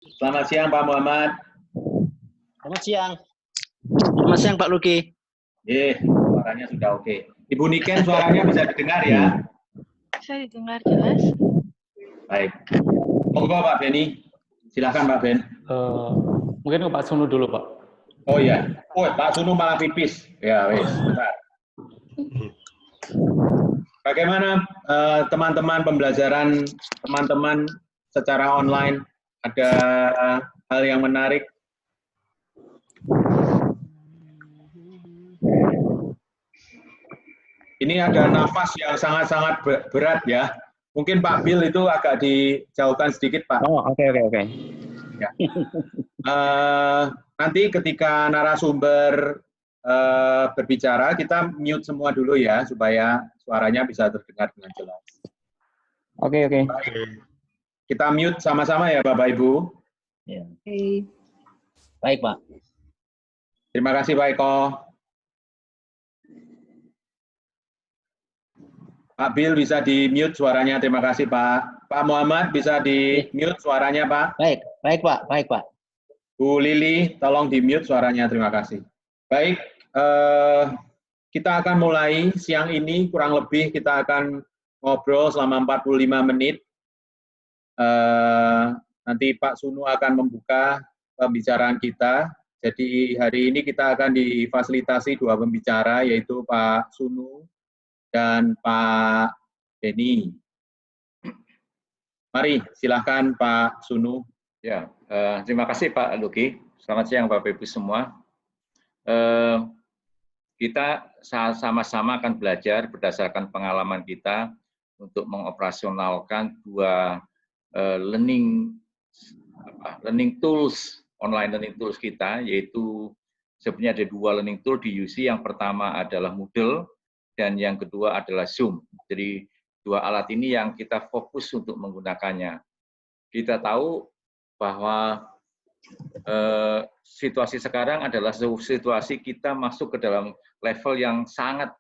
Selamat siang Pak Muhammad. Selamat siang. Selamat siang Pak Luki. Suaranya sudah oke. Ibu Niken suaranya bisa didengar ya? Bisa didengar jelas. Baik. Monggo Pak Beni. Silakan Pak Ben. Mungkin ke Pak Sunu dulu Pak. Oh iya. Oh Pak Sunu malah pipis. Ya wes. Bentar. Bagaimana teman-teman pembelajaran teman-teman secara online? Ada hal yang menarik? Ini ada nafas yang sangat-sangat berat ya. Mungkin Pak Bill itu agak dijauhkan sedikit Pak. Oh, oke. Ya. Nanti ketika narasumber berbicara, kita mute semua dulu ya, supaya suaranya bisa terdengar dengan jelas. Oke. Kita mute sama-sama ya Bapak Ibu. Ya. Baik Pak. Terima kasih Pak Eko. Pak Bill bisa di-mute suaranya, terima kasih Pak. Pak Muhammad bisa di-mute suaranya Pak. Baik Pak. Bu Lili, tolong di-mute suaranya, terima kasih. Baik, kita akan mulai siang ini, kurang lebih kita akan ngobrol selama 45 menit. Nanti Pak Sunu akan membuka pembicaraan kita. Jadi hari ini kita akan difasilitasi dua pembicara, yaitu Pak Sunu dan Pak Beni. Mari, silahkan Pak Sunu. Ya, terima kasih Pak Luki. Selamat siang Bapak Ibu semua. Kita sama-sama akan belajar berdasarkan pengalaman kita untuk mengoperasionalkan dua learning tools, online learning tools kita, yaitu sebenarnya ada dua learning tool di UC. Yang pertama adalah Moodle, dan yang kedua adalah Zoom. Jadi dua alat ini yang kita fokus untuk menggunakannya. Kita tahu bahwa situasi sekarang adalah situasi kita masuk ke dalam level yang sangat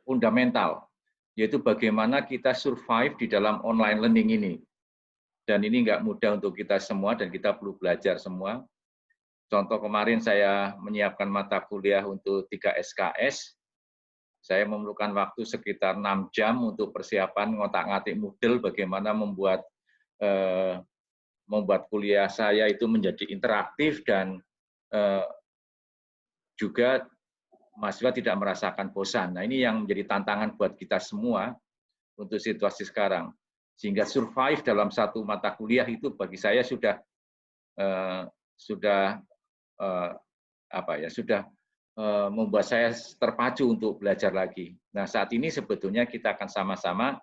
fundamental, yaitu bagaimana kita survive di dalam online learning ini. Dan ini nggak mudah untuk kita semua, dan kita perlu belajar semua. Contoh kemarin saya menyiapkan mata kuliah untuk 3 SKS, saya memerlukan waktu sekitar 6 jam untuk persiapan ngotak-ngatik Moodle, bagaimana membuat kuliah saya itu menjadi interaktif dan juga mahasiswa tidak merasakan bosan. Nah ini yang menjadi tantangan buat kita semua untuk situasi sekarang. Sehingga survive dalam satu mata kuliah itu bagi saya sudah membuat saya terpacu untuk belajar lagi. Nah saat ini sebetulnya kita akan sama-sama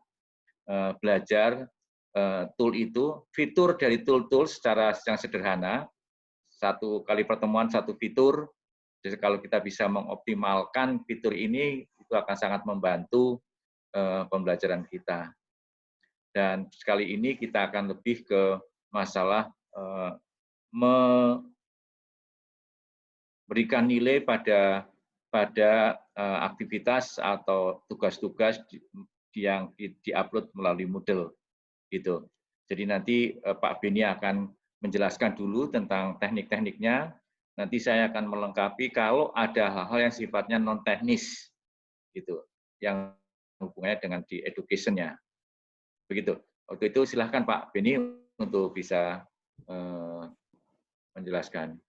belajar tool itu, fitur dari tool secara yang sederhana. Satu kali pertemuan satu fitur. Jadi kalau kita bisa mengoptimalkan fitur ini, itu akan sangat membantu pembelajaran kita. Dan sekali ini kita akan lebih ke masalah memberikan nilai pada aktivitas atau tugas-tugas yang diupload melalui Moodle. Gitu. Jadi nanti Pak Beni akan menjelaskan dulu tentang teknik-tekniknya. Nanti saya akan melengkapi kalau ada hal-hal yang sifatnya non teknis, gitu, yang hubungannya dengan di education-nya. Begitu. Waktu itu silahkan Pak Beni untuk bisa menjelaskan.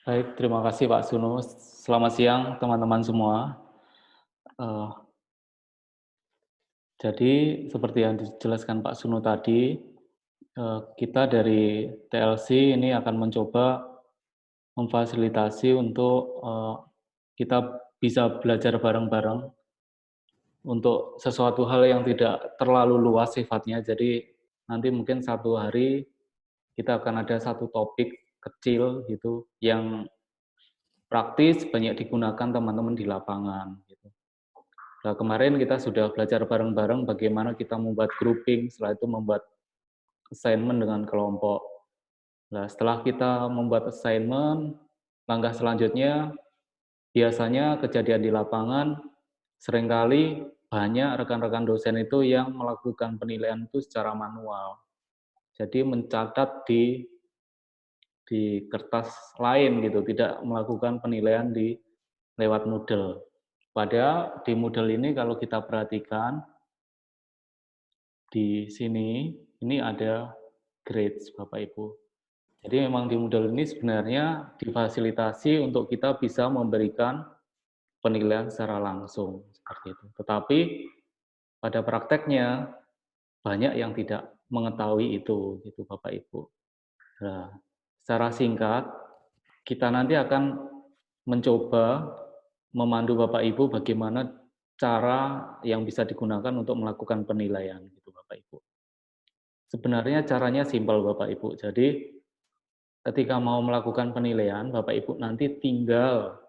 Baik, terima kasih Pak Sunu. Selamat siang teman-teman semua. Jadi seperti yang dijelaskan Pak Sunu tadi, kita dari TLC ini akan mencoba memfasilitasi untuk kita bisa belajar bareng-bareng untuk sesuatu hal yang tidak terlalu luas sifatnya. Jadi nanti mungkin satu hari kita akan ada satu topik kecil gitu yang praktis banyak digunakan teman-teman di lapangan. Gitu. Nah, kemarin kita sudah belajar bareng-bareng bagaimana kita membuat grouping, setelah itu membuat assignment dengan kelompok. Nah, setelah kita membuat assignment, langkah selanjutnya biasanya kejadian di lapangan seringkali banyak rekan-rekan dosen itu yang melakukan penilaian itu secara manual. Jadi mencatat di kertas lain gitu, tidak melakukan penilaian lewat Moodle. Padahal di Moodle ini kalau kita perhatikan di sini ini ada grades Bapak Ibu. Jadi memang di Moodle ini sebenarnya difasilitasi untuk kita bisa memberikan penilaian secara langsung seperti itu. Tetapi pada prakteknya banyak yang tidak mengetahui itu gitu Bapak Ibu. Nah, secara singkat kita nanti akan mencoba memandu Bapak Ibu bagaimana cara yang bisa digunakan untuk melakukan penilaian gitu Bapak Ibu. Sebenarnya caranya simpel Bapak Ibu. Jadi ketika mau melakukan penilaian, Bapak Ibu nanti tinggal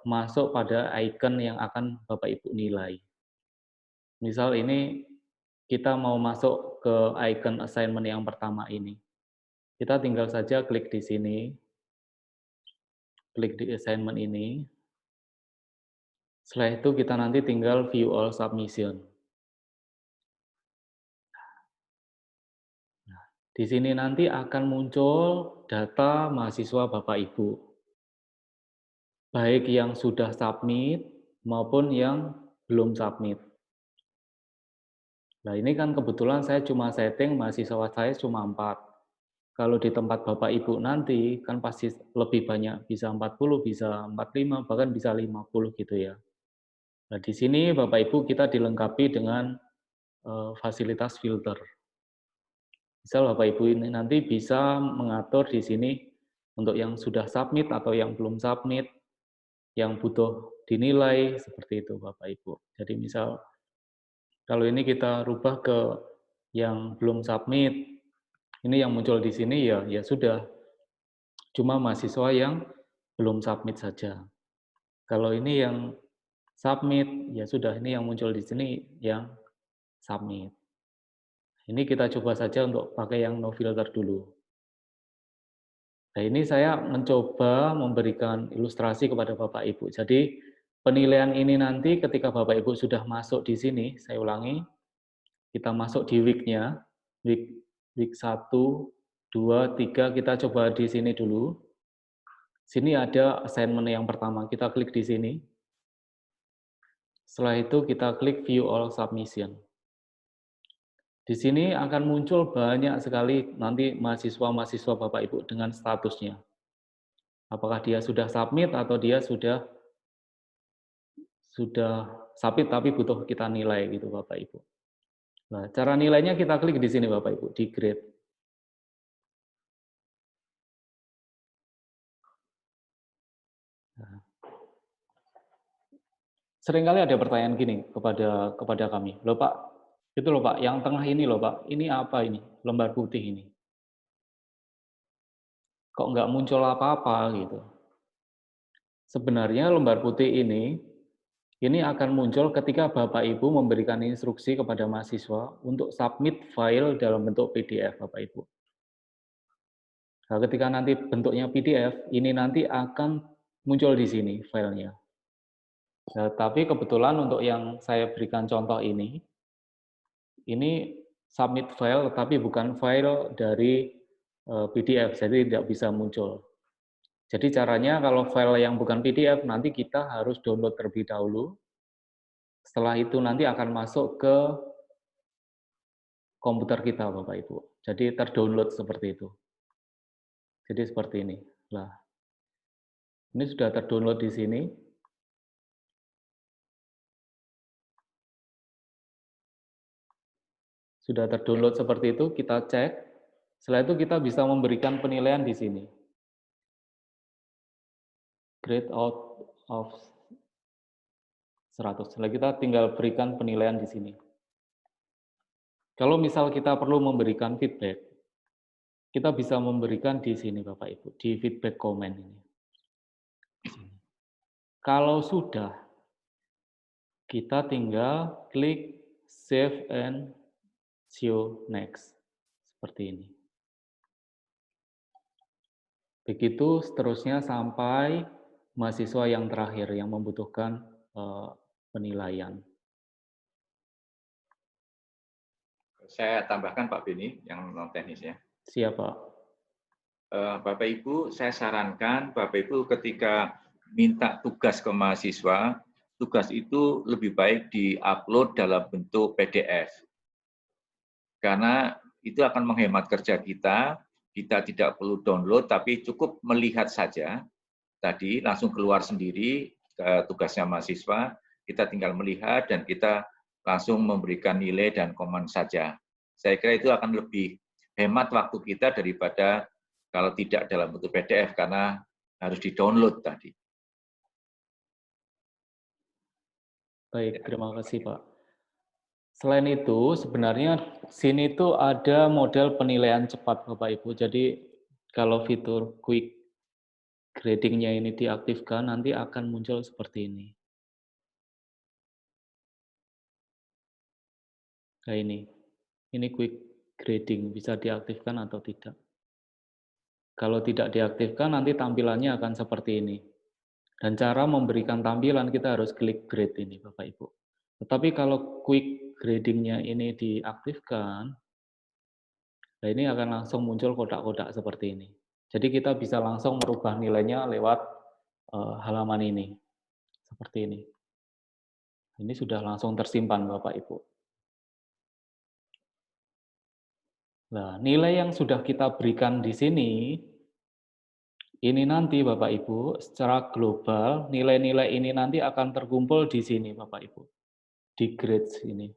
masuk pada icon yang akan Bapak Ibu nilai. Misal ini kita mau masuk ke icon assignment yang pertama ini. Kita tinggal saja klik di sini, klik di assignment ini. Setelah itu kita nanti tinggal view all submission. Di sini nanti akan muncul data mahasiswa Bapak Ibu. Baik yang sudah submit maupun yang belum submit. Nah ini kan kebetulan saya cuma setting mahasiswa saya cuma 4. Kalau di tempat Bapak Ibu nanti kan pasti lebih banyak, bisa 40, bisa 45, bahkan bisa 50 gitu ya. Nah di sini Bapak Ibu kita dilengkapi dengan fasilitas filter. Misal Bapak Ibu ini nanti bisa mengatur di sini untuk yang sudah submit atau yang belum submit, yang butuh dinilai, seperti itu Bapak Ibu. Jadi misal kalau ini kita rubah ke yang belum submit, ini yang muncul di sini ya sudah, cuma mahasiswa yang belum submit saja. Kalau ini yang submit, ya sudah, ini yang muncul di sini yang submit. Ini kita coba saja untuk pakai yang no filter dulu. Nah, ini saya mencoba memberikan ilustrasi kepada Bapak Ibu. Jadi, penilaian ini nanti ketika Bapak Ibu sudah masuk di sini, saya ulangi, kita masuk di week-nya, week 1, 2, 3, kita coba di sini dulu. Sini ada assignment yang pertama, kita klik di sini. Setelah itu kita klik view all submission. Di sini akan muncul banyak sekali nanti mahasiswa-mahasiswa Bapak Ibu dengan statusnya. Apakah dia sudah submit atau dia sudah submit tapi butuh kita nilai gitu Bapak Ibu. Nah, cara nilainya kita klik di sini Bapak Ibu, di grade. Nah, seringkali ada pertanyaan gini kepada kami, loh Pak, itu loh Pak, yang tengah ini loh Pak, ini apa ini, lembar putih ini? Kok nggak muncul apa-apa gitu? Sebenarnya lembar putih ini akan muncul ketika Bapak Ibu memberikan instruksi kepada mahasiswa untuk submit file dalam bentuk PDF Bapak Ibu. Nah, ketika nanti bentuknya PDF, ini nanti akan muncul di sini filenya. Nah, tapi kebetulan untuk yang saya berikan contoh ini submit file, tapi bukan file dari PDF, jadi tidak bisa muncul. Jadi caranya kalau file yang bukan PDF, nanti kita harus download terlebih dahulu. Setelah itu nanti akan masuk ke komputer kita, Bapak Ibu. Jadi terdownload seperti itu. Jadi seperti ini. Nah, ini sudah terdownload di sini. Sudah terdownload seperti itu, kita cek. Setelah itu kita bisa memberikan penilaian di sini. Grade out of 100. Setelah kita tinggal berikan penilaian di sini. Kalau misal kita perlu memberikan feedback, kita bisa memberikan di sini Bapak Ibu, di feedback comment ini. Kalau sudah, kita tinggal klik save and show next. Seperti ini. Begitu seterusnya sampai mahasiswa yang terakhir yang membutuhkan penilaian. Saya tambahkan Pak Beni yang non teknis ya. Siap, Pak. Bapak Ibu, saya sarankan Bapak Ibu ketika minta tugas ke mahasiswa, tugas itu lebih baik di-upload dalam bentuk PDF. Karena itu akan menghemat kerja kita tidak perlu download, tapi cukup melihat saja, tadi langsung keluar sendiri tugasnya mahasiswa, kita tinggal melihat dan kita langsung memberikan nilai dan komen saja. Saya kira itu akan lebih hemat waktu kita daripada kalau tidak dalam bentuk PDF, karena harus di-download tadi. Baik, terima kasih Pak. Selain itu, sebenarnya sini tuh ada model penilaian cepat Bapak Ibu. Jadi kalau fitur quick grading-nya ini diaktifkan, nanti akan muncul seperti ini. Nah ini quick grading, bisa diaktifkan atau tidak. Kalau tidak diaktifkan, nanti tampilannya akan seperti ini. Dan cara memberikan tampilan, kita harus klik grade ini Bapak Ibu. Tetapi kalau quick grading-nya ini diaktifkan, nah ini akan langsung muncul kotak-kotak seperti ini. Jadi kita bisa langsung merubah nilainya lewat halaman ini. Seperti ini. Ini sudah langsung tersimpan Bapak Ibu. Nah, nilai yang sudah kita berikan di sini, ini nanti Bapak Ibu, secara global, nilai-nilai ini nanti akan terkumpul di sini Bapak Ibu. Di grades ini.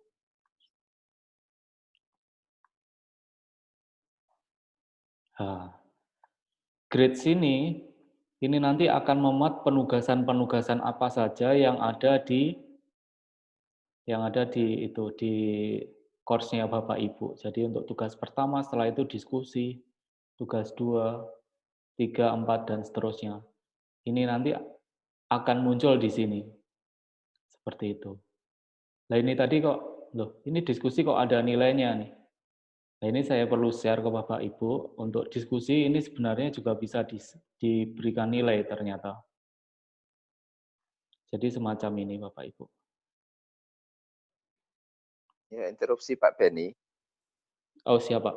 Nah, grades ini nanti akan memuat penugasan-penugasan apa saja yang ada di di course-nya Bapak Ibu. Jadi untuk tugas pertama, setelah itu diskusi, tugas 2, 3, 4 dan seterusnya. Ini nanti akan muncul di sini. Seperti itu. Nah, ini tadi kok ini diskusi kok ada nilainya nih. Nah, ini saya perlu share ke Bapak Ibu, untuk diskusi ini sebenarnya juga bisa diberikan nilai ternyata. Jadi semacam ini Bapak Ibu. Ya, interupsi Pak Beni. Oh, siapa?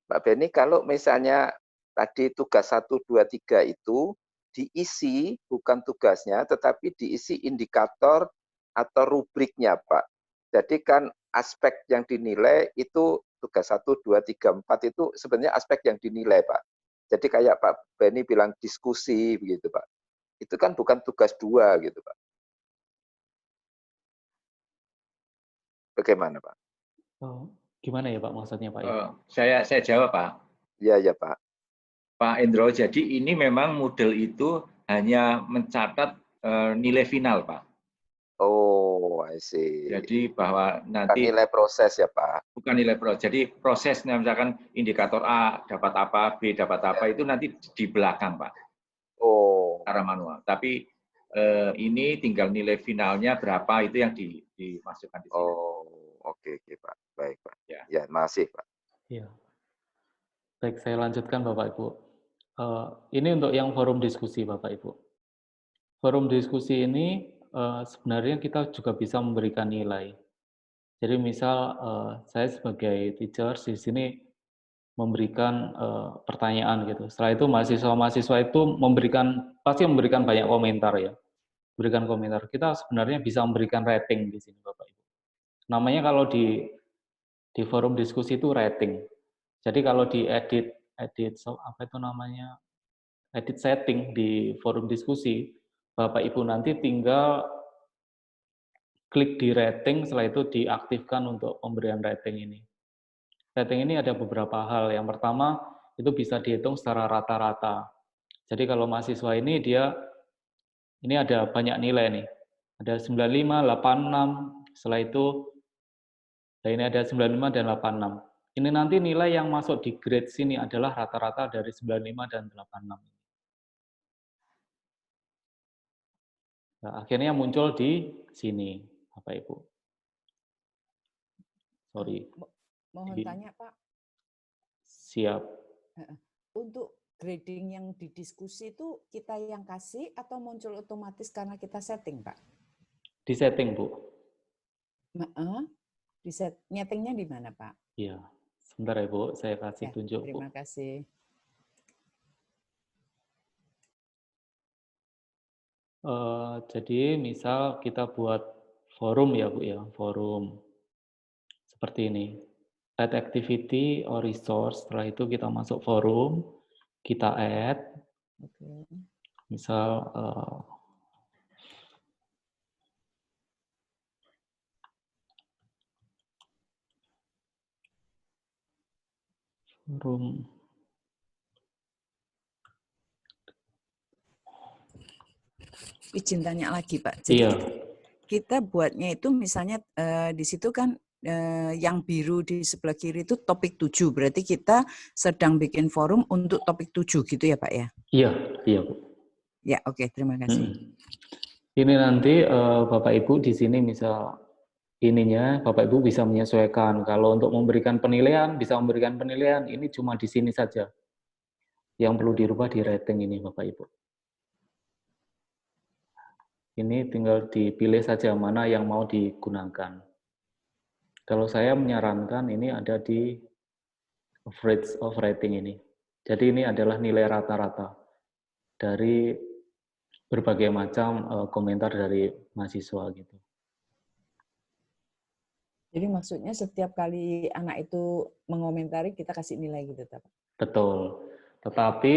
Pak Beni, kalau misalnya tadi tugas 1, 2, 3 itu diisi bukan tugasnya, tetapi diisi indikator atau rubriknya, Pak. Jadi kan aspek yang dinilai itu tugas 1, 2, 3, 4 itu sebenarnya aspek yang dinilai, Pak. Jadi kayak Pak Beni bilang diskusi begitu, Pak. Itu kan bukan tugas 2 gitu, Pak. Bagaimana, Pak? Oh, gimana ya Pak maksudnya Pak? Saya jawab Pak. Iya, Pak. Pak Endro, jadi ini memang model itu hanya mencatat nilai final, Pak. Oh, I see. Jadi bahwa nanti bukan nilai proses ya, Pak. Bukan nilai proses. Jadi prosesnya misalkan indikator A dapat apa, B dapat apa, itu nanti di belakang, Pak. Oh. Secara manual. Tapi ini tinggal nilai finalnya berapa itu yang dimasukkan di sini. Oh, oke, Pak. Baik, Pak. Ya, makasih, Pak. Iya. Baik, saya lanjutkan Bapak Ibu. Ini untuk yang forum diskusi Bapak Ibu. Forum diskusi ini sebenarnya kita juga bisa memberikan nilai. Jadi misal saya sebagai teacher di sini memberikan pertanyaan gitu. Setelah itu mahasiswa-mahasiswa itu pasti memberikan banyak komentar ya. Berikan komentar. Kita sebenarnya bisa memberikan rating di sini Bapak Ibu. Namanya kalau di forum diskusi itu rating. Jadi kalau di edit apa itu namanya? Edit setting di forum diskusi, Bapak Ibu nanti tinggal klik di rating, setelah itu diaktifkan untuk pemberian rating ini. Rating ini ada beberapa hal. Yang pertama, itu bisa dihitung secara rata-rata. Jadi kalau mahasiswa ini ini ada banyak nilai nih. Ada 95, 86, setelah itu ini ada 95 dan 86. Ini nanti nilai yang masuk di grade sini adalah rata-rata dari 95 dan 86. Nah, akhirnya muncul di sini, Bapak Ibu. Sorry. Mohon tanya, Pak. Siap. Untuk grading yang didiskusi itu kita yang kasih atau muncul otomatis karena kita setting, Pak? Di setting, Bu. Nyetingnya di mana, Pak? Iya, sebentar ya Bu, saya kasih Ya, tunjuk Bu. terima kasih. Jadi misal kita buat forum ya Bu ya, forum seperti ini. Add activity or resource, setelah itu kita masuk forum, kita add, Oke. misal forum. Izin tanya lagi, Pak. Jadi Iya, kita buatnya itu misalnya di situ kan yang biru di sebelah kiri itu topik 7. Berarti kita sedang bikin forum untuk topik 7 gitu ya, Pak ya? iya Bu. Ya, oke, terima kasih. Ini nanti Bapak Ibu di sini misal ininya Bapak Ibu bisa menyesuaikan. Kalau untuk memberikan penilaian bisa memberikan penilaian, ini cuma di sini saja. Yang perlu dirubah di rating ini Bapak Ibu. Ini tinggal dipilih saja mana yang mau digunakan. Kalau saya menyarankan ini ada di average of rating ini. Jadi ini adalah nilai rata-rata dari berbagai macam komentar dari mahasiswa gitu. Jadi maksudnya setiap kali anak itu mengomentari kita kasih nilai gitu, Pak? Betul. Tetapi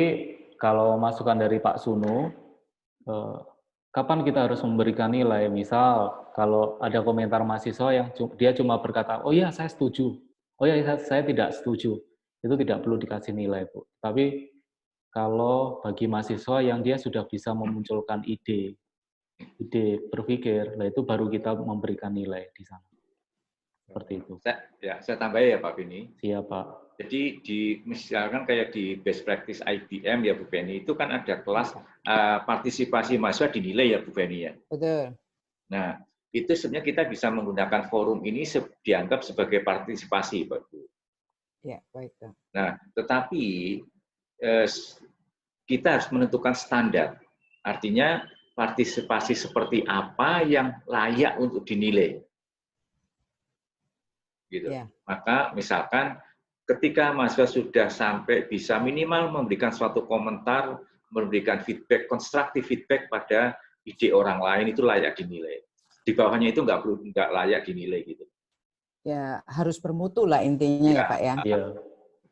kalau masukan dari Pak Sunu, kapan kita harus memberikan nilai? Misal kalau ada komentar mahasiswa yang dia cuma berkata, oh ya saya setuju, oh ya saya tidak setuju, itu tidak perlu dikasih nilai Bu. Tapi kalau bagi mahasiswa yang dia sudah bisa memunculkan ide berpikir, nah itu baru kita memberikan nilai di sana. Seperti itu. Saya tambahin ya Pak Beni. Siap Pak. Jadi misalkan kayak di best practice IBM ya Bu Beni, itu kan ada kelas partisipasi mahasiswa dinilai ya Bu Beni ya. Betul. Nah, itu sebenarnya kita bisa menggunakan forum ini dianggap sebagai partisipasi Pak Bu. Ya, baik Pak. Nah, tetapi kita harus menentukan standar. Artinya partisipasi seperti apa yang layak untuk dinilai. Gitu. Ya. Maka misalkan ketika mahasiswa sudah sampai bisa minimal memberikan suatu komentar, memberikan feedback, konstruktif feedback pada ide orang lain, itu layak dinilai. Di bawahnya itu nggak layak dinilai gitu. Ya, harus bermutu lah intinya ya Pak ya. Iya.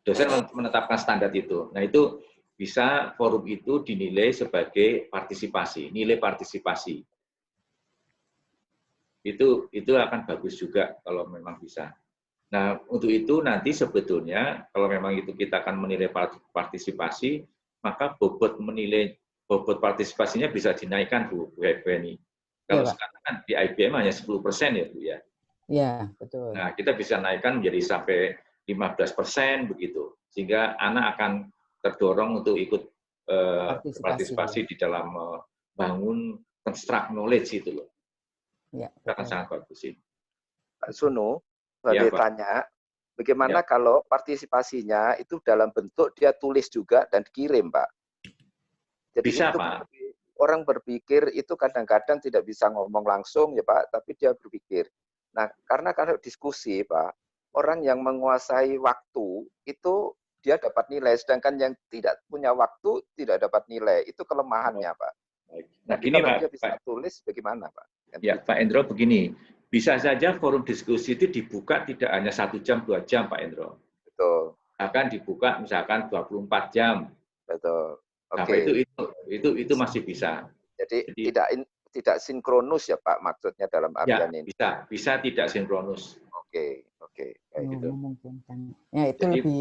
Dosen menetapkan standar itu. Nah itu bisa forum itu dinilai sebagai partisipasi, nilai partisipasi. Itu akan bagus juga kalau memang bisa. Nah, untuk itu nanti sebetulnya kalau memang itu kita akan menilai partisipasi, maka bobot partisipasinya bisa dinaikkan Bu Beni. Kalau ya, sekarang kan di IBM hanya 10% ya Bu ya. Iya, betul. Nah, kita bisa naikkan menjadi sampai 15% begitu. Sehingga anak akan terdorong untuk ikut partisipasi di dalam membangun construct knowledge itu loh. Ya, itu akan sangat bagus sih. Pak Sunu, saya tanya, bagaimana kalau partisipasinya itu dalam bentuk dia tulis juga dan kirim, Pak? Jadi bisa, itu Pak. Orang berpikir itu kadang-kadang tidak bisa ngomong langsung ya Pak, tapi dia berpikir. Nah, karena kalau diskusi Pak, orang yang menguasai waktu itu dia dapat nilai, sedangkan yang tidak punya waktu tidak dapat nilai. Itu kelemahannya Pak. Nah, gini kalau Pak, dia bisa tulis bagaimana Pak? Ya, Pak Endro begini, bisa saja forum diskusi itu dibuka tidak hanya 1 jam, 2 jam Pak Endro. Betul. Akan dibuka misalkan 24 jam. Betul. Oke. Nah, itu masih bisa. Jadi tidak sinkronus ya Pak maksudnya dalam artian ini. Bisa tidak sinkronus. Oke. Gitu. Memungkinkan. Ya itu jadi,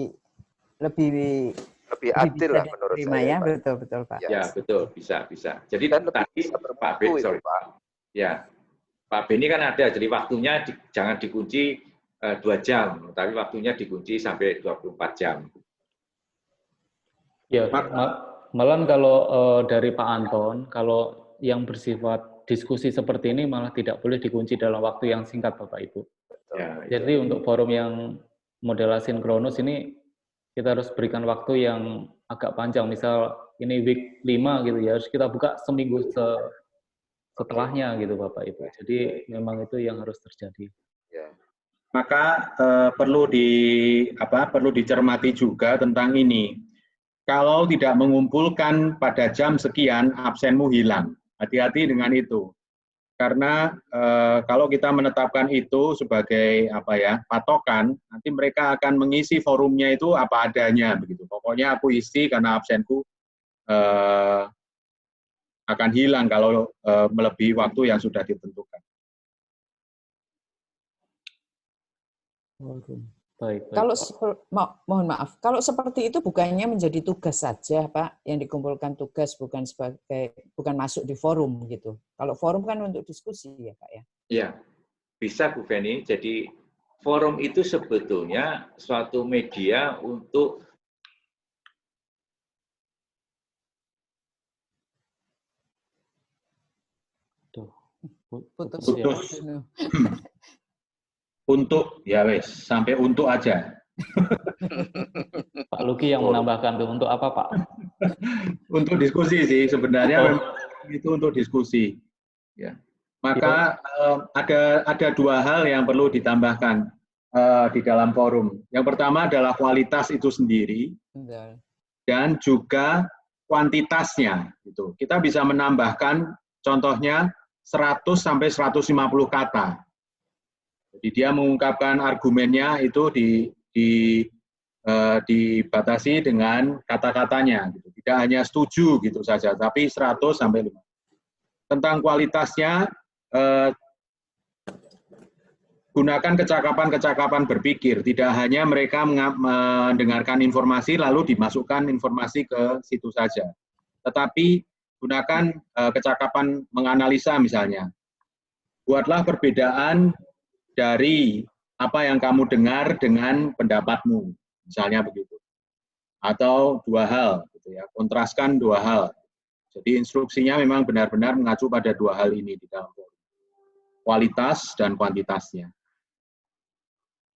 lebih adil lah menurut saya. Ya, betul Pak. Ya, betul, bisa. Jadi dan tadi Pak Ben, Pak. Ya. Pak Beni kan ada, jadi waktunya jangan dikunci 2 jam, tapi waktunya dikunci sampai 24 jam. Ya, malah kalau dari Pak Anton, kalau yang bersifat diskusi seperti ini malah tidak boleh dikunci dalam waktu yang singkat, Bapak Ibu. Ya, jadi untuk forum yang model asinkronus ini kita harus berikan waktu yang agak panjang. Misal ini week 5 gitu ya, harus kita buka seminggu setelahnya gitu Bapak Ibu. Jadi memang itu yang harus terjadi. Ya. maka perlu dicermati juga tentang ini. Kalau tidak mengumpulkan pada jam sekian, absenmu hilang. Hati-hati dengan itu. Karena kalau kita menetapkan itu sebagai patokan, nanti mereka akan mengisi forumnya itu apa adanya begitu. Pokoknya aku isi karena absenku akan hilang kalau melebihi waktu yang sudah ditentukan. Baik, Kalau Pak. mohon maaf, kalau seperti itu bukannya menjadi tugas saja, Pak, yang dikumpulkan tugas bukan masuk di forum gitu. Kalau forum kan untuk diskusi ya, Pak ya. Iya, bisa Bu Feni. Jadi forum itu sebetulnya suatu media untuk Putus. Untuk ya wes sampai untuk aja. Pak Luki yang menambahkan tuh untuk apa Pak? Untuk diskusi sih sebenarnya itu untuk diskusi. Ya. Maka ada dua hal yang perlu ditambahkan di dalam forum. Yang pertama adalah kualitas itu sendiri dan juga kuantitasnya. Gitu. Kita bisa menambahkan contohnya 100 sampai 150 kata. Jadi dia mengungkapkan argumennya itu dibatasi dengan kata-katanya. Gitu. Tidak hanya setuju gitu saja, tapi 100 sampai 50. Tentang kualitasnya, gunakan kecakapan-kecakapan berpikir. Tidak hanya mereka mendengarkan informasi lalu dimasukkan informasi ke situ saja. Tetapi gunakan kecakapan menganalisa misalnya. Buatlah perbedaan dari apa yang kamu dengar dengan pendapatmu, misalnya begitu. Atau dua hal, gitu ya. Kontraskan dua hal. Jadi instruksinya memang benar-benar mengacu pada dua hal ini di dalam forum. Kualitas dan kuantitasnya.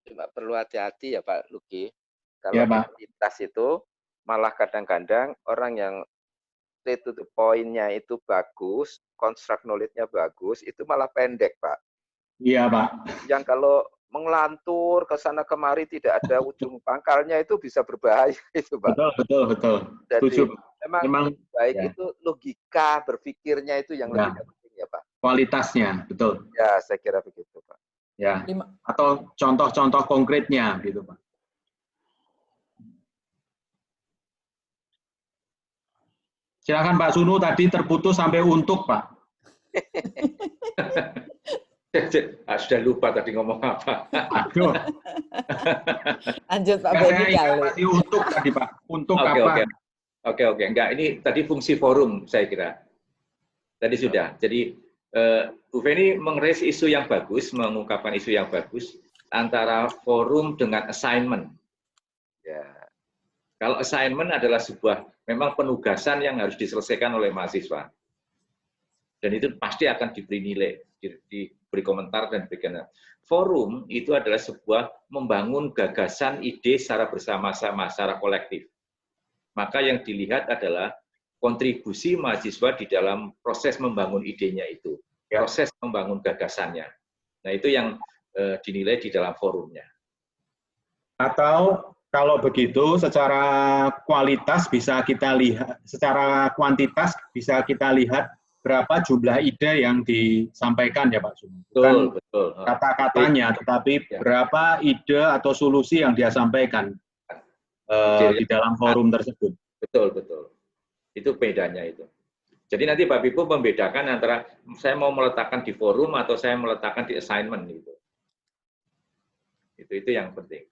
Cuma perlu hati-hati ya Pak Luki. Kalau Ya, Pak. kuantitas itu malah kadang-kadang orang yang straight to the point-nya itu bagus, construct knowledge-nya bagus, itu malah pendek, Pak. Iya, Pak. Yang kalau mengelantur ke sana kemari tidak ada ujung pangkalnya itu bisa berbahaya itu, Pak. Betul. Jadi Setuju. memang baik ya. itu logika berpikirnya itu yang lebih penting ya, Pak. Kualitasnya, betul. Ya, saya kira begitu, Pak. Ya. Atau contoh-contoh konkretnya gitu, Pak. Silakan Pak Sunu, tadi terputus sampai untuk, Pak. Sudah lupa tadi ngomong apa. Aduh. Lanjut Pak Beni kali. Masih untuk tadi Pak. Untuk apa? Oke. Enggak, ini tadi fungsi forum saya kira. Tadi sudah. Jadi Bu Feni mengrais isu yang bagus, mengungkapkan isu yang bagus antara forum dengan assignment. Ya. Kalau assignment adalah sebuah memang penugasan yang harus diselesaikan oleh mahasiswa. Dan itu pasti akan diberi nilai, diberi komentar dan diberikan. Forum itu adalah sebuah membangun gagasan, ide secara bersama-sama, secara kolektif. Maka yang dilihat adalah kontribusi mahasiswa di dalam proses membangun idenya itu, proses membangun gagasannya. Nah itu yang dinilai di dalam forumnya. Atau kalau begitu, secara kualitas bisa kita lihat, secara kuantitas bisa kita lihat berapa jumlah ide yang disampaikan ya Pak Sunu. Bukan betul. Kata-katanya, tetapi berapa ide atau solusi yang dia sampaikan di dalam forum tersebut. Betul. Itu bedanya itu. Jadi nanti Pak Pipo membedakan antara saya mau meletakkan di forum atau saya meletakkan di assignment gitu. Itu yang penting.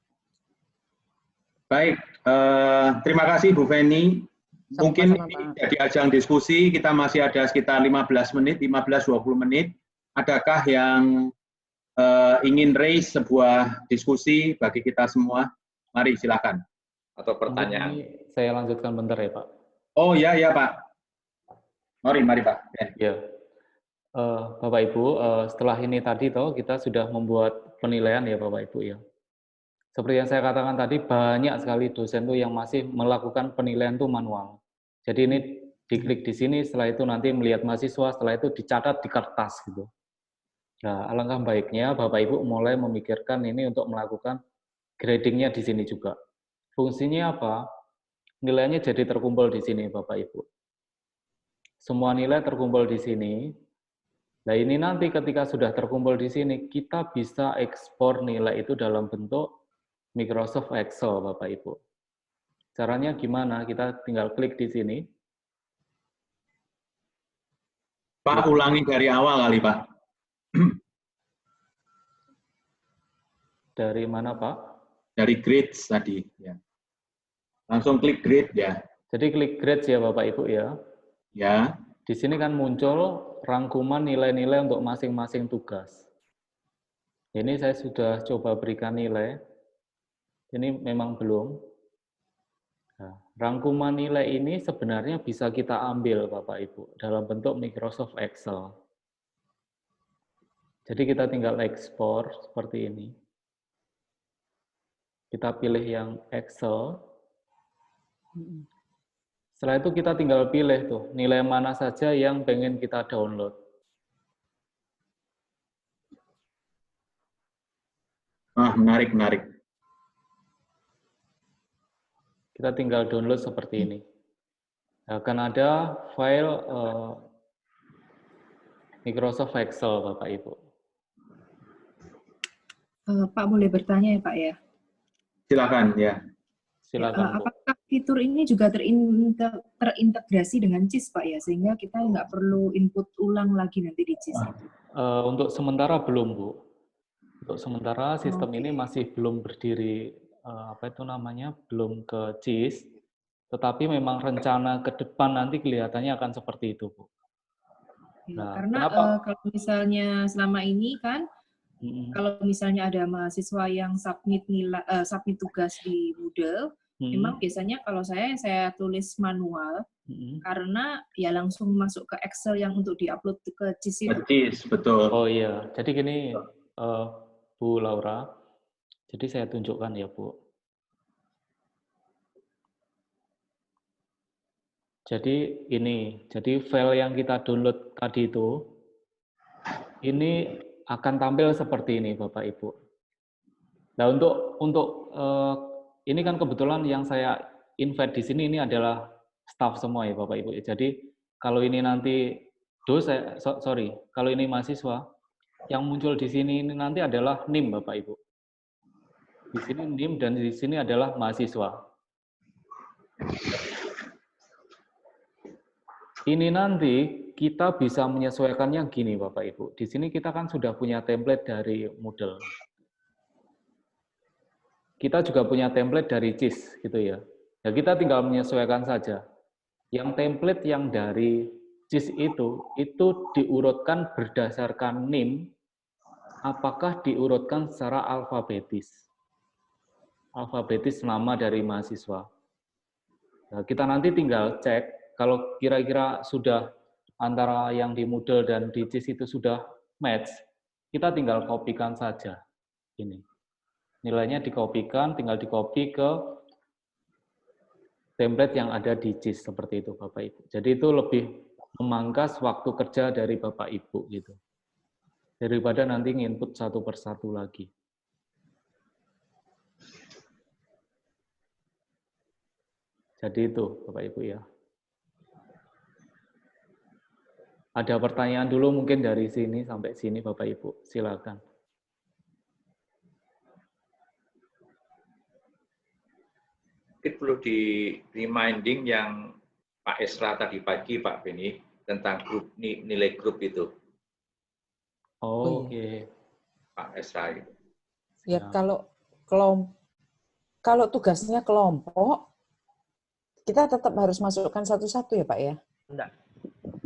Baik, terima kasih Bu Feni. Mungkin ini jadi ajang diskusi, kita masih ada sekitar 15 menit, 15-20 menit. Adakah yang ingin raise sebuah diskusi bagi kita semua? Mari silakan. Atau pertanyaan. Saya lanjutkan bentar ya Pak. Oh ya Pak. Mari Pak. Ya. Bapak Ibu, setelah ini tadi kita sudah membuat penilaian ya Bapak Ibu ya. Seperti yang saya katakan tadi, banyak sekali dosen tuh yang masih melakukan penilaian tuh manual. Jadi ini diklik di sini, setelah itu nanti melihat mahasiswa, setelah itu dicatat di kertas gitu. Nah, alangkah baiknya Bapak Ibu mulai memikirkan ini untuk melakukan gradingnya di sini juga. Fungsinya apa? Nilainya jadi terkumpul di sini Bapak Ibu. Semua nilai terkumpul di sini. Nah, ini nanti ketika sudah terkumpul di sini, kita bisa ekspor nilai itu dalam bentuk Microsoft Excel, Bapak Ibu. Caranya gimana? Kita tinggal klik di sini. Pak, ulangi dari awal kali, Pak. Dari mana, Pak? Dari grades tadi. Ya. Langsung klik grade ya. Jadi klik grades ya, Bapak Ibu ya. Ya. Di sini kan muncul rangkuman nilai-nilai untuk masing-masing tugas. Ini saya sudah coba berikan nilai. Ini memang belum. Nah, rangkuman nilai ini sebenarnya bisa kita ambil, Bapak Ibu, dalam bentuk Microsoft Excel. Jadi kita tinggal ekspor seperti ini. Kita pilih yang Excel. Setelah itu kita tinggal pilih tuh nilai mana saja yang pengen kita download. Menarik, menarik. Kita tinggal download seperti ini. Akan ada file Microsoft Excel, Bapak Ibu. Pak, boleh bertanya ya, Pak ya? Silakan ya. Silakan, Bu. Apakah fitur ini juga terintegrasi dengan CIS, Pak ya? Sehingga kita nggak perlu input ulang lagi nanti di CIS itu? Untuk sementara belum, Bu. Untuk sementara sistem ini masih belum berdiri, belum ke CIS. Tetapi memang rencana ke depan nanti kelihatannya akan seperti itu, Bu. Nah, karena kalau misalnya selama ini kan, kalau misalnya ada mahasiswa yang submit tugas di Moodle, memang biasanya kalau saya tulis manual, karena ya langsung masuk ke Excel yang untuk diupload ke CIS itu. CIS, betul. Oh iya, jadi gini, Bu Laura, jadi saya tunjukkan ya, Bu. Jadi ini, jadi file yang kita download tadi itu, ini akan tampil seperti ini, Bapak Ibu. Nah, untuk ini kan kebetulan yang saya invite di sini ini adalah staff semua ya, Bapak Ibu. Jadi kalau ini nanti kalau ini mahasiswa, yang muncul di sini ini nanti adalah NIM, Bapak Ibu. Di sini NIM dan di sini adalah mahasiswa. Ini nanti kita bisa menyesuaikannya gini, Bapak Ibu. Di sini kita kan sudah punya template dari Moodle. Kita juga punya template dari CIS, gitu ya. Ya kita tinggal menyesuaikan saja. Yang template yang dari CIS itu diurutkan berdasarkan NIM, apakah diurutkan secara alfabetis. Alfabetis nama dari mahasiswa. Nah, kita nanti tinggal cek, kalau kira-kira sudah antara yang di Moodle dan di CIS itu sudah match, kita tinggal kopikan saja ini. Nilainya dikopikan, tinggal dikopi ke template yang ada di CIS seperti itu, Bapak Ibu. Jadi itu lebih memangkas waktu kerja dari Bapak Ibu gitu. Daripada nanti nginput satu persatu lagi. Jadi itu, Bapak Ibu ya. Ada pertanyaan dulu mungkin dari sini sampai sini, Bapak Ibu. Silakan. Mungkin perlu di reminding yang Pak Esra tadi pagi, Pak Beni, tentang grup nilai grup itu. Oh, oke. Pak Esra itu. Ya, kalau tugasnya kelompok, kita tetap harus masukkan satu-satu ya, Pak ya? Enggak.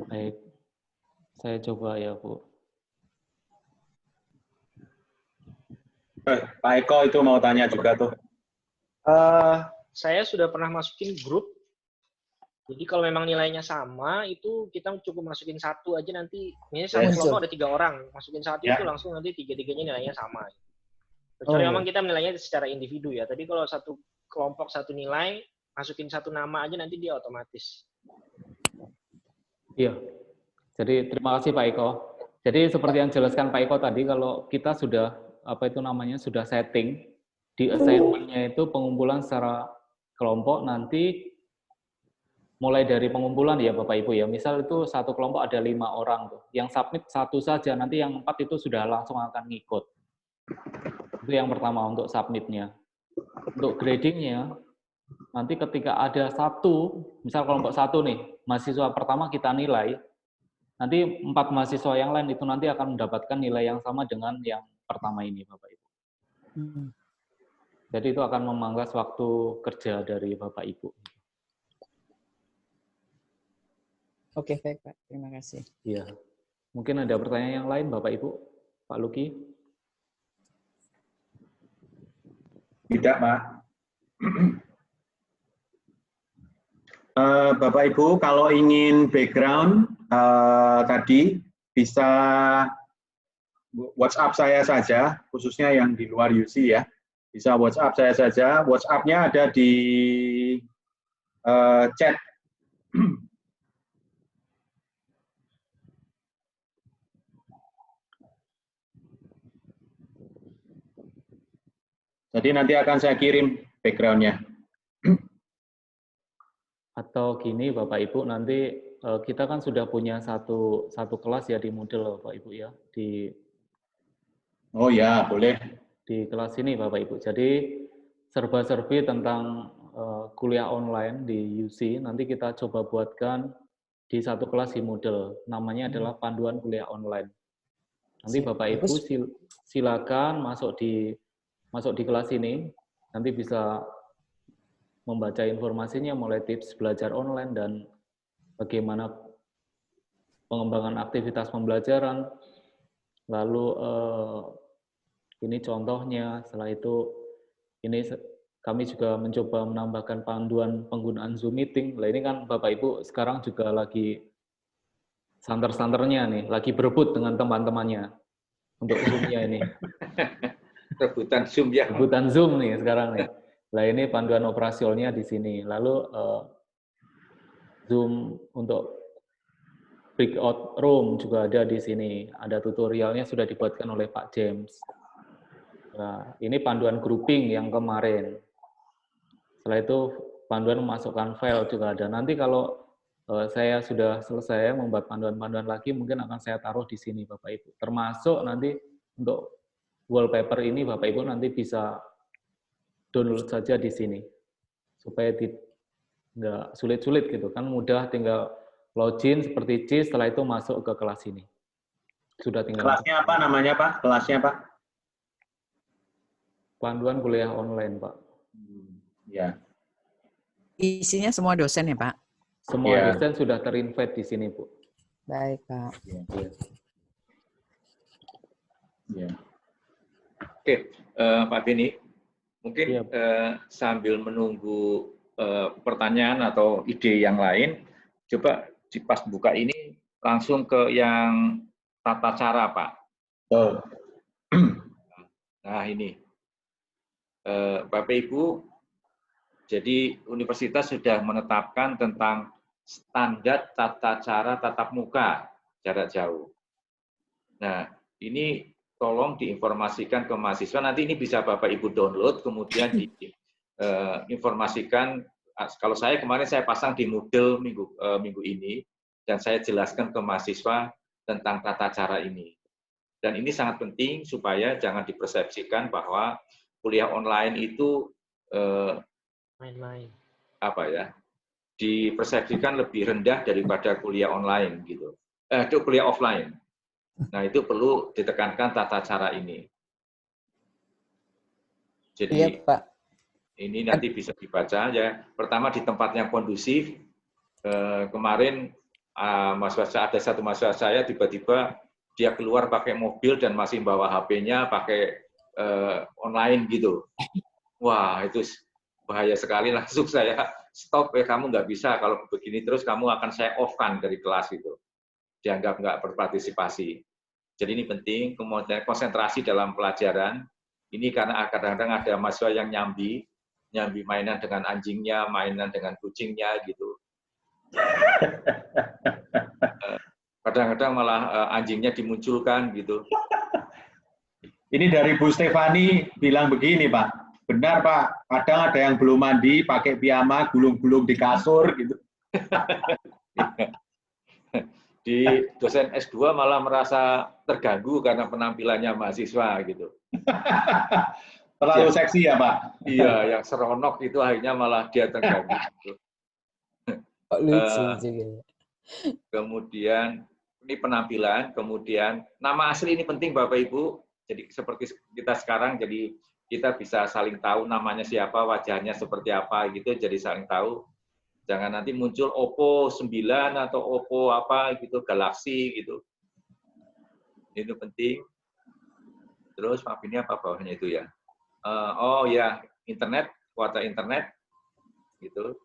Baik. Saya coba ya, Bu. Pak Eko itu mau tanya juga tuh. Saya sudah pernah masukin grup. Jadi kalau memang nilainya sama, itu kita cukup masukin satu aja nanti. Misalnya satu kelompok ada 3 orang, masukin satu itu langsung nanti 3-3-nya nilainya sama. Kecuali memang kita menilainya secara individu ya. Tadi kalau satu kelompok satu nilai, masukin satu nama aja nanti dia otomatis. Iya. Jadi terima kasih Pak Eko. Jadi seperti yang jelaskan Pak Eko tadi, kalau kita sudah sudah setting di assignment-nya itu pengumpulan secara kelompok, nanti mulai dari pengumpulan ya Bapak Ibu ya. Misal itu satu kelompok ada 5 orang tuh, yang submit satu saja, nanti yang 4 itu sudah langsung akan ngikut. Itu yang pertama untuk submit-nya. Untuk grading-nya, nanti ketika ada satu, misal kelompok satu nih, mahasiswa pertama kita nilai, nanti 4 mahasiswa yang lain itu nanti akan mendapatkan nilai yang sama dengan yang pertama ini, Bapak Ibu. Jadi itu akan memangkas waktu kerja dari Bapak Ibu. Oke, baik Pak. Terima kasih. Iya. Mungkin ada pertanyaan yang lain, Bapak Ibu? Pak Luki? Tidak, Pak. Bapak Ibu, kalau ingin background tadi bisa WhatsApp saya saja, khususnya yang di luar UC ya. Bisa WhatsApp saya saja. WhatsApp-nya ada di chat. Jadi nanti akan saya kirim background-nya. Atau gini Bapak Ibu, nanti kita kan sudah punya satu kelas ya di Moodle Bapak Ibu ya. Oh ya, boleh. Di kelas ini Bapak Ibu. Jadi serba-serbi tentang kuliah online di UC, nanti kita coba buatkan di satu kelas di Moodle. Namanya adalah Panduan Kuliah Online. Nanti Bapak Ibu silakan masuk di kelas ini, nanti bisa membaca informasinya mulai tips belajar online dan bagaimana pengembangan aktivitas pembelajaran, lalu ini contohnya. Setelah itu ini kami juga mencoba menambahkan panduan penggunaan Zoom meeting. Nah, ini kan Bapak Ibu sekarang juga lagi santer-santernya nih, lagi berebut dengan teman-temannya untuk Zoom-nya ini. Rebutan Zoom ya. Rebutan Zoom nih sekarang nih. Nah, ini panduan operasionalnya di sini. Lalu Zoom untuk breakout room juga ada di sini. Ada tutorialnya sudah dibuatkan oleh Pak James. Nah, ini panduan grouping yang kemarin. Setelah itu panduan memasukkan file juga ada. Nanti kalau saya sudah selesai membuat panduan-panduan lagi, mungkin akan saya taruh di sini Bapak Ibu. Termasuk nanti untuk wallpaper ini Bapak Ibu nanti bisa download saja di sini supaya tidak sulit-sulit gitu kan, mudah, tinggal login seperti C, setelah itu masuk ke kelas ini. Sudah tinggal. Kelasnya apa namanya Pak? Kelasnya Pak? Panduan kuliah online Pak. Ya. Isinya semua dosen ya Pak? Semua dosen sudah terinvite di sini Bu. Baik Pak. Ya. Oke, Pak Beni. Mungkin sambil menunggu pertanyaan atau ide yang lain, coba pas buka ini langsung ke yang tata cara, Pak. Oh. Nah ini, Bapak Ibu, jadi universitas sudah menetapkan tentang standar tata cara tatap muka jarak jauh. Nah ini tolong diinformasikan ke mahasiswa, nanti ini bisa Bapak Ibu download, kemudian diinformasikan. Kalau saya kemarin saya pasang di Moodle minggu ini, dan saya jelaskan ke mahasiswa tentang tata cara ini. Dan ini sangat penting supaya jangan dipersepsikan bahwa kuliah online itu main-main. Dipersepsikan lebih rendah daripada kuliah online gitu. Itu kuliah offline. Nah, itu perlu ditekankan tata cara ini. Jadi, iya, Pak. Ini nanti bisa dibaca ya. Pertama di tempat yang kondusif. Kemarin ada satu mahasiswa saya tiba-tiba dia keluar pakai mobil dan masih bawa HP-nya pakai online gitu. Wah, itu bahaya sekali. Langsung saya stop, kamu nggak bisa. Kalau begini terus kamu akan saya off-kan dari kelas itu. Dianggap nggak berpartisipasi. Jadi ini penting, kemudian konsentrasi dalam pelajaran. Ini karena kadang-kadang ada mahasiswa yang nyambi mainan dengan anjingnya, mainan dengan kucingnya gitu. Kadang-kadang malah anjingnya dimunculkan gitu. Ini dari Bu Stefani bilang begini, Pak. Benar, Pak. Kadang ada yang belum mandi, pakai piyama, gulung-gulung di kasur gitu. Di dosen S2 malah merasa terganggu karena penampilannya mahasiswa gitu. Terlalu seksi ya, Pak? Iya, yang seronok itu akhirnya malah dia terganggu. Gitu. Kemudian ini penampilan, kemudian nama asli ini penting Bapak Ibu. Jadi seperti kita sekarang, jadi kita bisa saling tahu namanya siapa, wajahnya seperti apa gitu, jadi saling tahu. Jangan nanti muncul Oppo 9 atau Oppo apa gitu, Galaxy gitu. Itu penting. Terus maaf ini apa bawahnya itu ya? Oh ya, internet, kuota internet gitu.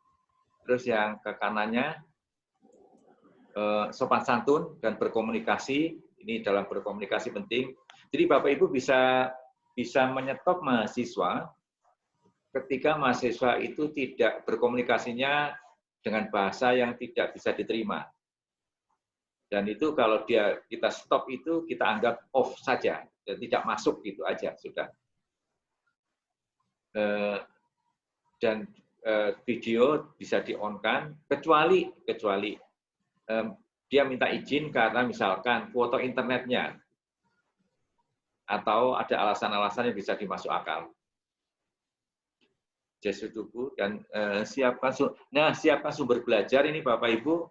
Terus yang ke kanannya sopan santun dan berkomunikasi. Ini dalam berkomunikasi penting. Jadi Bapak Ibu bisa menyetop mahasiswa ketika mahasiswa itu tidak berkomunikasinya dengan bahasa yang tidak bisa diterima. Dan itu kalau kita stop itu kita anggap off saja, dan tidak masuk gitu aja sudah. Dan video bisa di-on-kan kecuali dia minta izin karena misalkan foto internetnya atau ada alasan-alasan yang bisa dimasuk akal. Dan siapkan sumber belajar ini Bapak Ibu.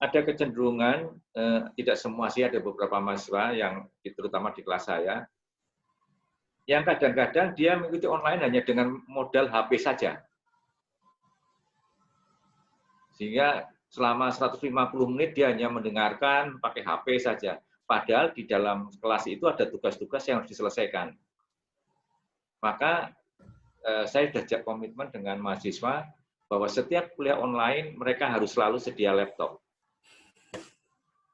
Ada kecenderungan, tidak semua sih, ada beberapa mahasiswa yang terutama di kelas saya, yang kadang-kadang dia mengikuti online hanya dengan modal HP saja. Sehingga selama 150 menit dia hanya mendengarkan pakai HP saja. Padahal di dalam kelas itu ada tugas-tugas yang harus diselesaikan. Maka saya sudah komitmen dengan mahasiswa bahwa setiap kuliah online mereka harus selalu sedia laptop.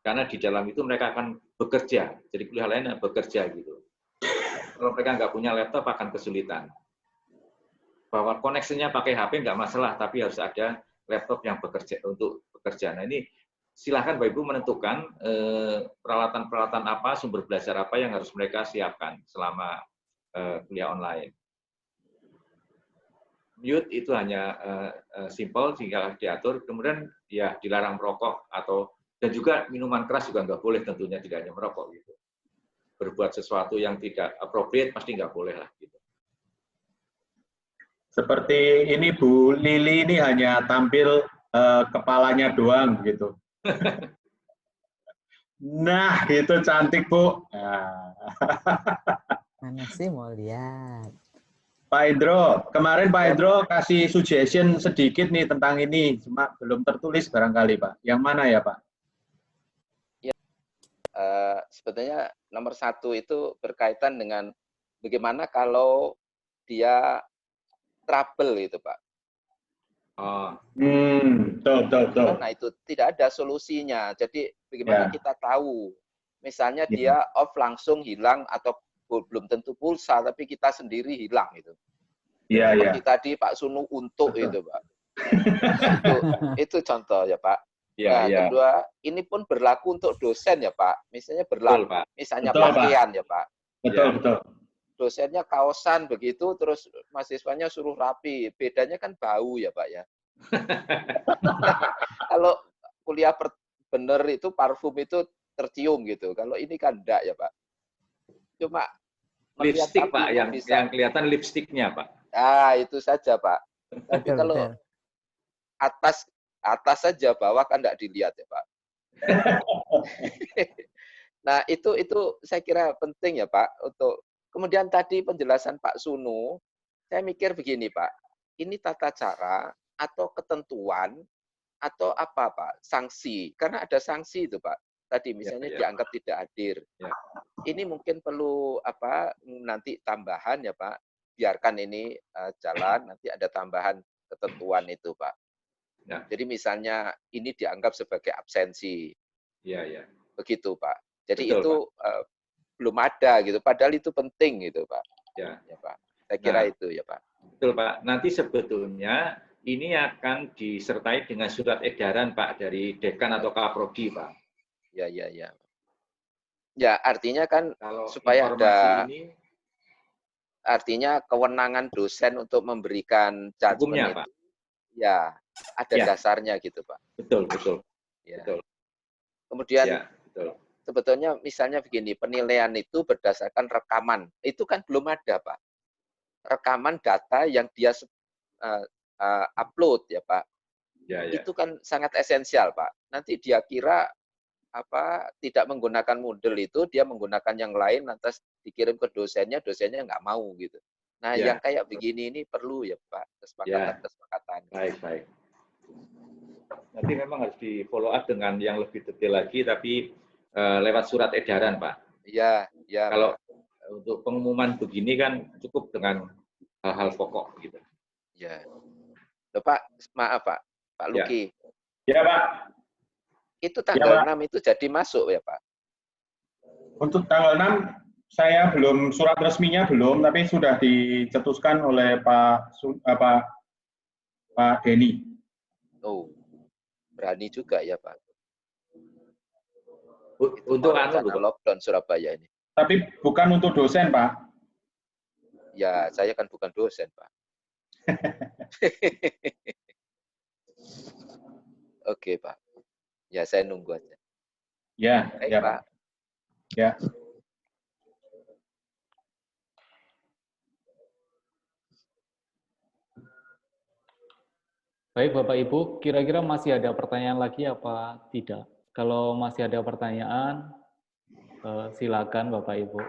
Karena di dalam itu mereka akan bekerja. Jadi kuliah lain bekerja gitu. Kalau mereka nggak punya laptop akan kesulitan. Bahwa koneksinya pakai HP nggak masalah, tapi harus ada laptop yang bekerja untuk bekerja. Nah ini silahkan Bapak Ibu menentukan peralatan-peralatan apa, sumber belajar apa yang harus mereka siapkan selama kuliah online. Mute itu hanya simple sehingga diatur. Kemudian ya dilarang merokok dan juga minuman keras juga nggak boleh, tentunya tidak hanya merokok gitu. Berbuat sesuatu yang tidak appropriate pasti nggak boleh lah gitu. Seperti ini Bu Lili ini hanya tampil kepalanya doang gitu. Nah, itu cantik Bu. Nah. Mana sih mau lihat? Pak Indro, kemarin Pak Indro kasih suggestion sedikit nih tentang ini, cuma belum tertulis barangkali Pak. Yang mana ya Pak? Ya, sebetulnya nomor 1 itu berkaitan dengan bagaimana kalau dia trouble itu Pak. Betul. Nah itu tidak ada solusinya. Jadi bagaimana kita tahu, misalnya dia off langsung hilang atau belum tentu pulsa, tapi kita sendiri hilang itu. Seperti tadi Pak Sunu untuk itu Pak. itu contoh ya Pak. Kedua, ini pun berlaku untuk dosen ya Pak. Misalnya misalnya pakaian ya Pak. Betul. Dosennya kaosan begitu, terus mahasiswanya suruh rapi. Bedanya kan bau ya Pak ya. Kalau kuliah bener itu parfum itu tercium gitu. Kalau ini kan enggak ya Pak. Cuma lipstik Pak, yang kelihatan lipstiknya Pak. Ah itu saja Pak. Tapi kalau atas saja, bawah kan enggak dilihat ya Pak. Nah itu saya kira penting ya Pak untuk. Kemudian tadi penjelasan Pak Sunu, saya mikir begini Pak, ini tata cara atau ketentuan atau apa Pak, sanksi, karena ada sanksi itu Pak. Tadi misalnya dianggap tidak hadir. Ini mungkin perlu nanti tambahan ya Pak, biarkan ini jalan, nanti ada tambahan ketentuan itu Pak. Jadi misalnya ini dianggap sebagai absensi. Begitu Pak. Jadi betul, itu belum ada gitu, padahal itu penting gitu Pak. Ya Pak. Saya kira itu ya Pak. Betul Pak. Nanti sebetulnya ini akan disertai dengan surat edaran Pak dari dekan atau kaprodi Pak. Ya, ya, ya. Ya, artinya kan Kalau supaya ada ini, artinya kewenangan dosen untuk memberikan judgement Pak. itu ya ada dasarnya gitu, Pak. Betul, betul. Ya. Betul. Kemudian betul. Sebetulnya misalnya begini, penilaian itu berdasarkan rekaman. Itu kan belum ada, Pak. Rekaman data yang dia upload ya, Pak. Ya. Itu kan sangat esensial, Pak. Nanti dia kira tidak menggunakan Moodle itu, dia menggunakan yang lain, lantas dikirim ke dosennya nggak mau gitu. Nah, yang kayak begini ini perlu ya, Pak, kesepakatan. Baik. Nanti memang harus di follow up dengan yang lebih detail lagi, tapi lewat surat edaran, Pak. Iya. Kalau untuk pengumuman begini kan cukup dengan hal-hal pokok gitu. Ya. Loh, Pak, maaf Pak Luki. Ya, Pak. Itu tanggal 6 itu jadi masuk ya, Pak? Untuk tanggal 6 saya belum, surat resminya belum, tapi sudah dicetuskan oleh Pak Denny. Oh, berani juga ya, Pak. Untuk lockdown Surabaya ini. Tapi bukan untuk dosen, Pak. Ya, saya kan bukan dosen, Pak. Oke, Pak. Ya, saya nunggu aja. Ya, ya, Pak. Ya. Baik, Bapak Ibu, kira-kira masih ada pertanyaan lagi apa tidak? Kalau masih ada pertanyaan, silakan Bapak Ibu.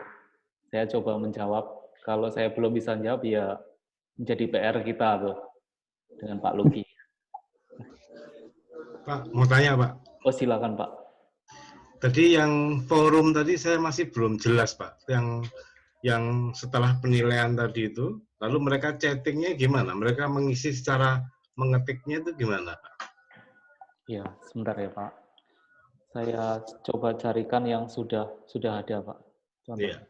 Saya coba menjawab. Kalau saya belum bisa jawab, ya menjadi PR kita tuh dengan Pak Luki. Pak, mau tanya, Pak. Oh, silakan, Pak. Tadi yang forum tadi saya masih belum jelas, Pak. Yang setelah penilaian tadi itu, lalu mereka chattingnya gimana? Mereka mengisi secara mengetiknya itu gimana, Pak? Ya, sebentar ya, Pak. Saya coba carikan yang sudah ada, Pak. Contoh. Iya.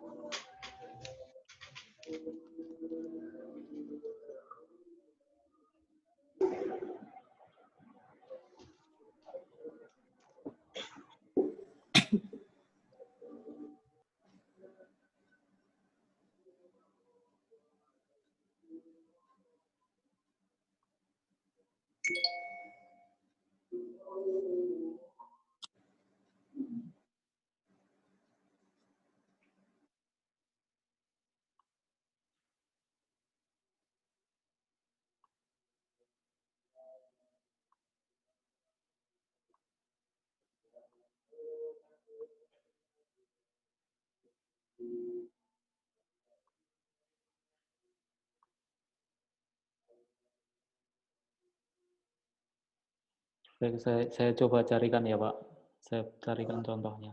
Baik, saya coba carikan ya, Pak. Saya carikan contohnya.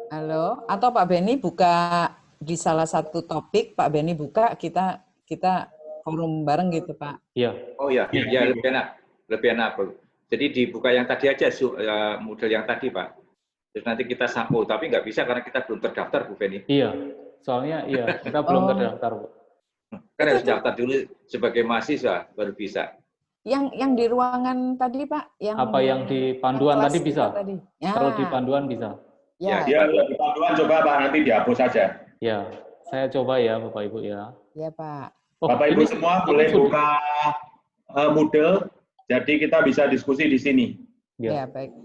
Halo, atau Pak Beni buka di salah satu topik, Pak Beni buka, kita forum bareng gitu, Pak. Iya. Oh iya, ya, lebih enak. Jadi dibuka yang tadi aja, model yang tadi, Pak. Terus nanti kita sampul, tapi nggak bisa karena kita belum terdaftar, Bu Beni. Iya, soalnya kita belum terdaftar, Bu. Kan harus daftar dulu sebagai mahasiswa, baru bisa. Yang di ruangan tadi, Pak? Apa yang di panduan tadi bisa? Ya. Kalau di panduan bisa. Ya, di panduan coba Pak, nanti dihapus saja. Ya, saya coba ya Bapak Ibu ya. Ya Pak. Oh, Bapak Ibu semua boleh buka Moodle, jadi kita bisa diskusi di sini. Ya, baik.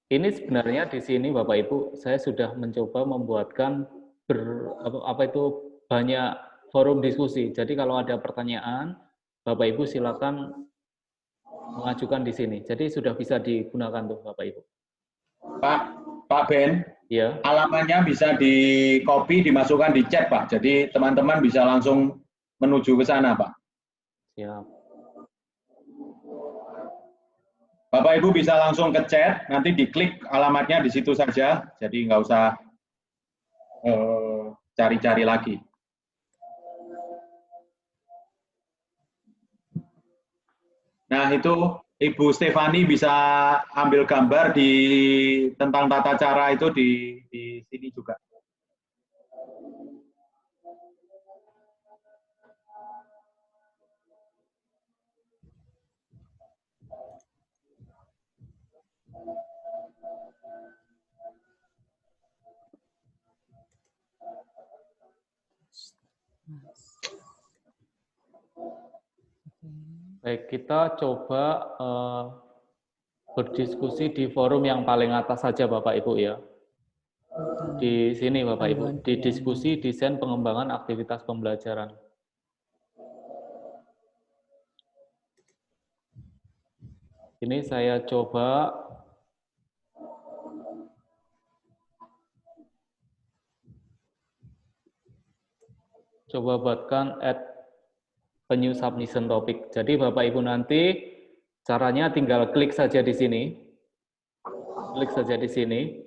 Ini sebenarnya di sini Bapak Ibu, saya sudah mencoba membuatkan banyak forum diskusi. Jadi kalau ada pertanyaan, Bapak Ibu silakan mengajukan di sini. Jadi sudah bisa digunakan tuh Bapak Ibu. Pak Ben, ya. Alamatnya bisa di-copy, dimasukkan di chat, Pak. Jadi teman-teman bisa langsung menuju ke sana, Pak. Siap. Bapak Ibu bisa langsung ke chat, nanti diklik alamatnya di situ saja. Jadi nggak usah cari-cari lagi. Nah, itu Ibu Stefani bisa ambil gambar tentang tata cara itu di sini juga. Baik, kita coba berdiskusi di forum yang paling atas saja Bapak Ibu ya. Di sini Bapak Ibu, di diskusi desain pengembangan aktivitas pembelajaran. Ini saya coba buatkan add a new submission topic. Jadi Bapak Ibu nanti caranya tinggal klik saja di sini. Klik saja di sini.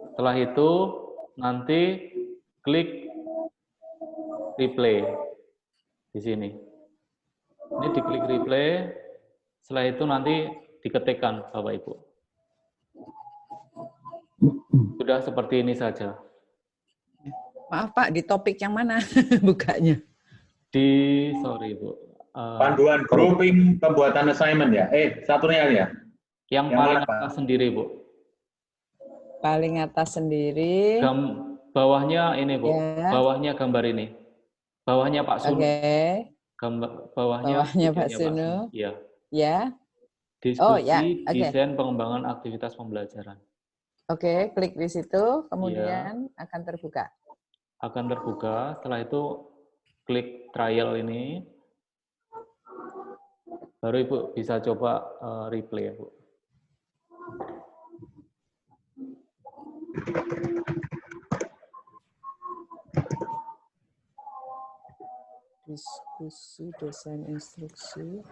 Setelah itu nanti klik replay di sini. Ini diklik replay. Setelah itu nanti diketikkan Bapak Ibu. Sudah seperti ini saja. Maaf Pak, di topik yang mana bukanya? Sorry Bu. Panduan grouping pembuatan assignment ya? Satunya ya? Yang paling atas sendiri Bu. Paling atas sendiri. Bawahnya ini Bu. Ya. Bawahnya gambar ini. Bawahnya Pak Sunu. Oke. Bawahnya Pak Sunu. Iya. Ya. Diskusi desain pengembangan aktivitas pembelajaran. Oke, klik di situ, kemudian akan terbuka. Akan terbuka, setelah itu klik trial ini. Baru Ibu bisa coba replay ya Bu. Diskusi desain instruksi.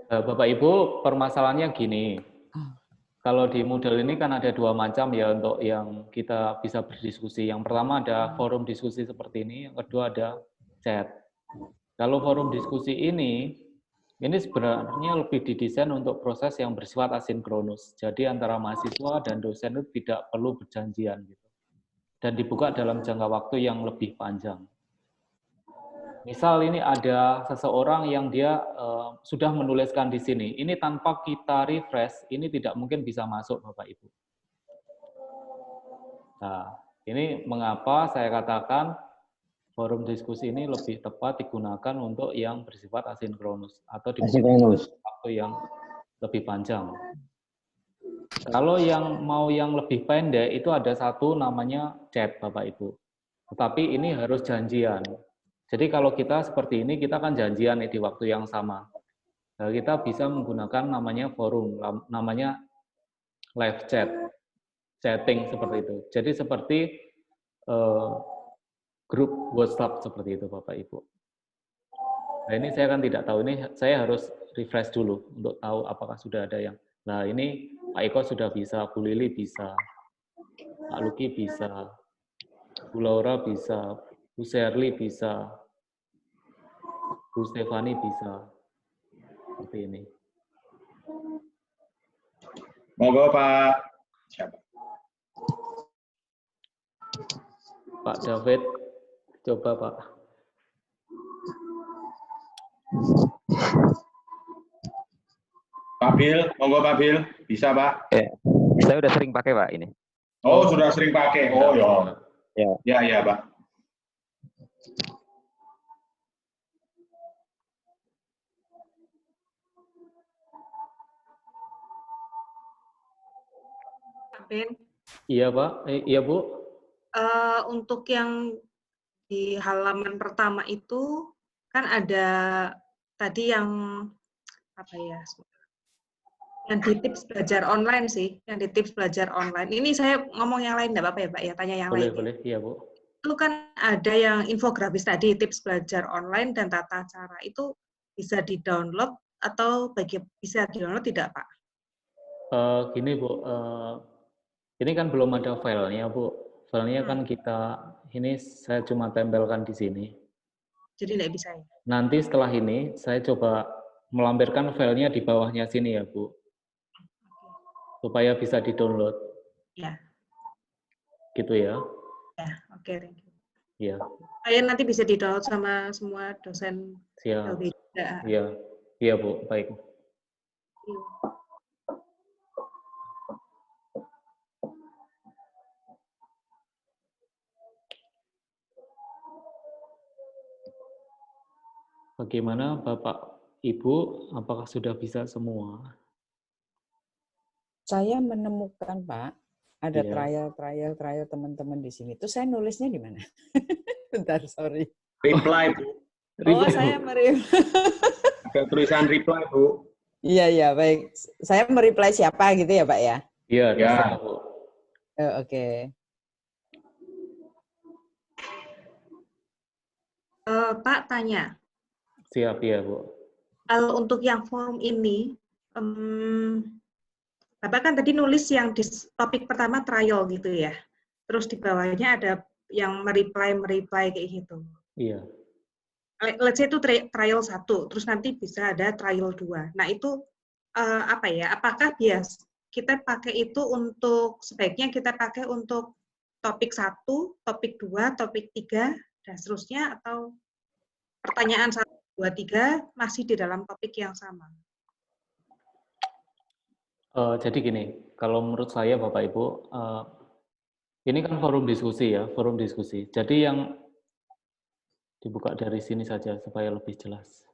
Bapak Ibu, permasalahannya gini. Kalau di Moodle ini kan ada dua macam ya untuk yang kita bisa berdiskusi. Yang pertama ada forum diskusi seperti ini, yang kedua ada chat. Kalau forum diskusi ini sebenarnya lebih didesain untuk proses yang bersifat asinkronus. Jadi antara mahasiswa dan dosen itu tidak perlu berjanjian gitu. Dan dibuka dalam jangka waktu yang lebih panjang. Misal ini ada seseorang yang dia sudah menuliskan di sini, ini tanpa kita refresh, ini tidak mungkin bisa masuk Bapak Ibu. Nah, ini mengapa saya katakan forum diskusi ini lebih tepat digunakan untuk yang bersifat asinkronus atau di waktu yang lebih panjang. Kalau yang mau yang lebih pendek itu ada satu namanya chat Bapak Ibu. Tetapi ini harus janjian. Jadi kalau kita seperti ini, kita kan janjian di waktu yang sama. Nah, kita bisa menggunakan namanya forum, namanya live chat, chatting seperti itu. Jadi seperti grup WhatsApp seperti itu, Bapak Ibu. Nah ini saya kan tidak tahu, ini saya harus refresh dulu untuk tahu apakah sudah ada yang. Nah ini Pak Eko sudah bisa, Bu Lili bisa, Pak Luki bisa, Bu Laura bisa, Bu Sherly bisa, Bu Stefani bisa, seperti ini. Monggo Pak. Siapa? Pak David, coba Pak. Pak Bil, monggo Pak Bil, bisa Pak? Saya udah sering pakai Pak ini. Oh sudah sering pakai, oh ya. Ya Pak. Ben. Iya Pak, iya Bu. Untuk yang di halaman pertama itu kan ada tadi yang apa ya? Yang di tips belajar online sih, yang di tips belajar online. Ini saya ngomong yang lain enggak apa-apa ya Pak ya, tanya yang lain. Boleh, iya Bu. Itu kan ada yang infografis tadi, tips belajar online dan tata cara. Itu bisa di-download atau bisa di-download tidak Pak? Gini Bu, ini kan belum ada filenya Bu. Filenya kan ini saya cuma tempelkan di sini. Jadi tidak bisa ya? Nanti setelah ini saya coba melampirkan filenya di bawahnya sini ya Bu. Supaya bisa di-download. Ya. Gitu ya. Ya, oke. Thank you. Iya. Saya nanti bisa di-download sama semua dosen. Siap. Iya. Iya Bu, baik. Iya. bagaimana Bapak Ibu, apakah sudah bisa semua? Saya menemukan Pak, ada Iya. trial teman-teman di sini. Itu saya nulisnya di mana? Bentar, sorry. Reply, Bu. Oh, saya Ada tulisan reply, Bu. Iya, baik. Saya mereply siapa gitu ya, Pak ya? Iya, Ya. Bu. Oh, oke. Pak tanya. Siap ya, Bu. Kalau untuk yang forum ini, Bapak kan tadi nulis yang di topik pertama trial gitu ya. Terus di bawahnya ada yang mereply kayak gitu. Iya. Let's say itu trial 1, terus nanti bisa ada trial 2. Nah itu apa ya? Apakah kita pakai itu untuk sebaiknya kita pakai untuk topik 1, topik 2, topik 3 dan seterusnya, atau pertanyaan 1, 2, 3 masih di dalam topik yang sama? Jadi gini, kalau menurut saya Bapak Ibu, ini kan forum diskusi ya, forum diskusi. Jadi yang dibuka dari sini saja supaya lebih jelas.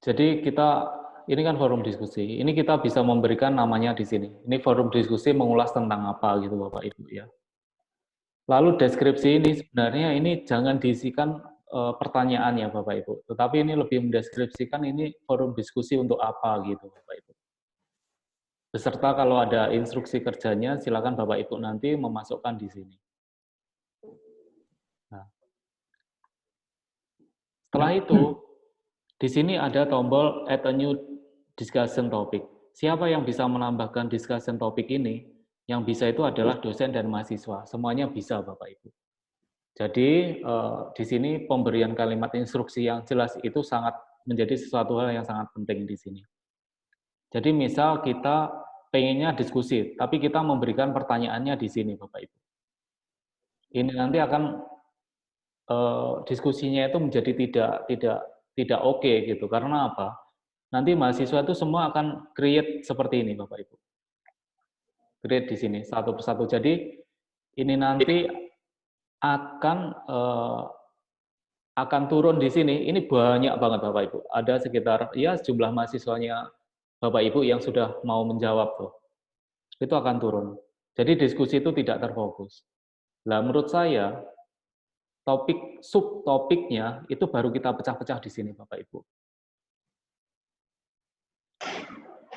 Jadi ini kan forum diskusi. Ini kita bisa memberikan namanya di sini. Ini forum diskusi mengulas tentang apa gitu Bapak Ibu ya. Lalu deskripsi ini sebenarnya ini jangan diisikan pertanyaannya Bapak Ibu, tetapi ini lebih mendeskripsikan ini forum diskusi untuk apa gitu Bapak Ibu. Beserta kalau ada instruksi kerjanya, silakan Bapak Ibu nanti memasukkan di sini. Nah, setelah itu, di sini ada tombol Add a New Discussion Topic. Siapa yang bisa menambahkan discussion topik ini? Yang bisa itu adalah dosen dan mahasiswa. Semuanya bisa Bapak Ibu. Jadi di sini pemberian kalimat instruksi yang jelas itu sangat menjadi sesuatu hal yang sangat penting di sini. Jadi misal kita pengennya diskusi, tapi kita memberikan pertanyaannya di sini Bapak Ibu. Ini nanti akan diskusinya itu menjadi tidak oke gitu. Karena apa? Nanti mahasiswa itu semua akan create seperti ini Bapak Ibu. Create di sini satu persatu. Jadi ini nanti akan turun di sini. Ini banyak banget Bapak Ibu. Ada sekitar ya sejumlah mahasiswanya Bapak Ibu yang sudah mau menjawab tuh. Itu akan turun. Jadi diskusi itu tidak terfokus. Nah, menurut saya subtopiknya itu baru kita pecah-pecah di sini Bapak Ibu.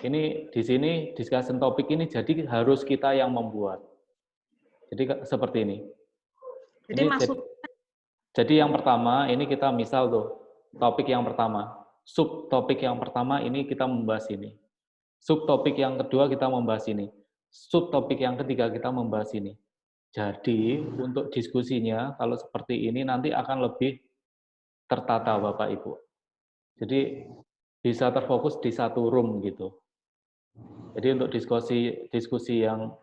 Ini di sini discussion topik ini jadi harus kita yang membuat. Jadi seperti ini. Jadi yang pertama ini kita misal tuh topik yang pertama, subtopik yang pertama ini kita membahas ini. Subtopik yang kedua kita membahas ini. Subtopik yang ketiga kita membahas ini. Jadi untuk diskusinya kalau seperti ini nanti akan lebih tertata Bapak Ibu. Jadi bisa terfokus di satu room gitu. Jadi untuk diskusi yang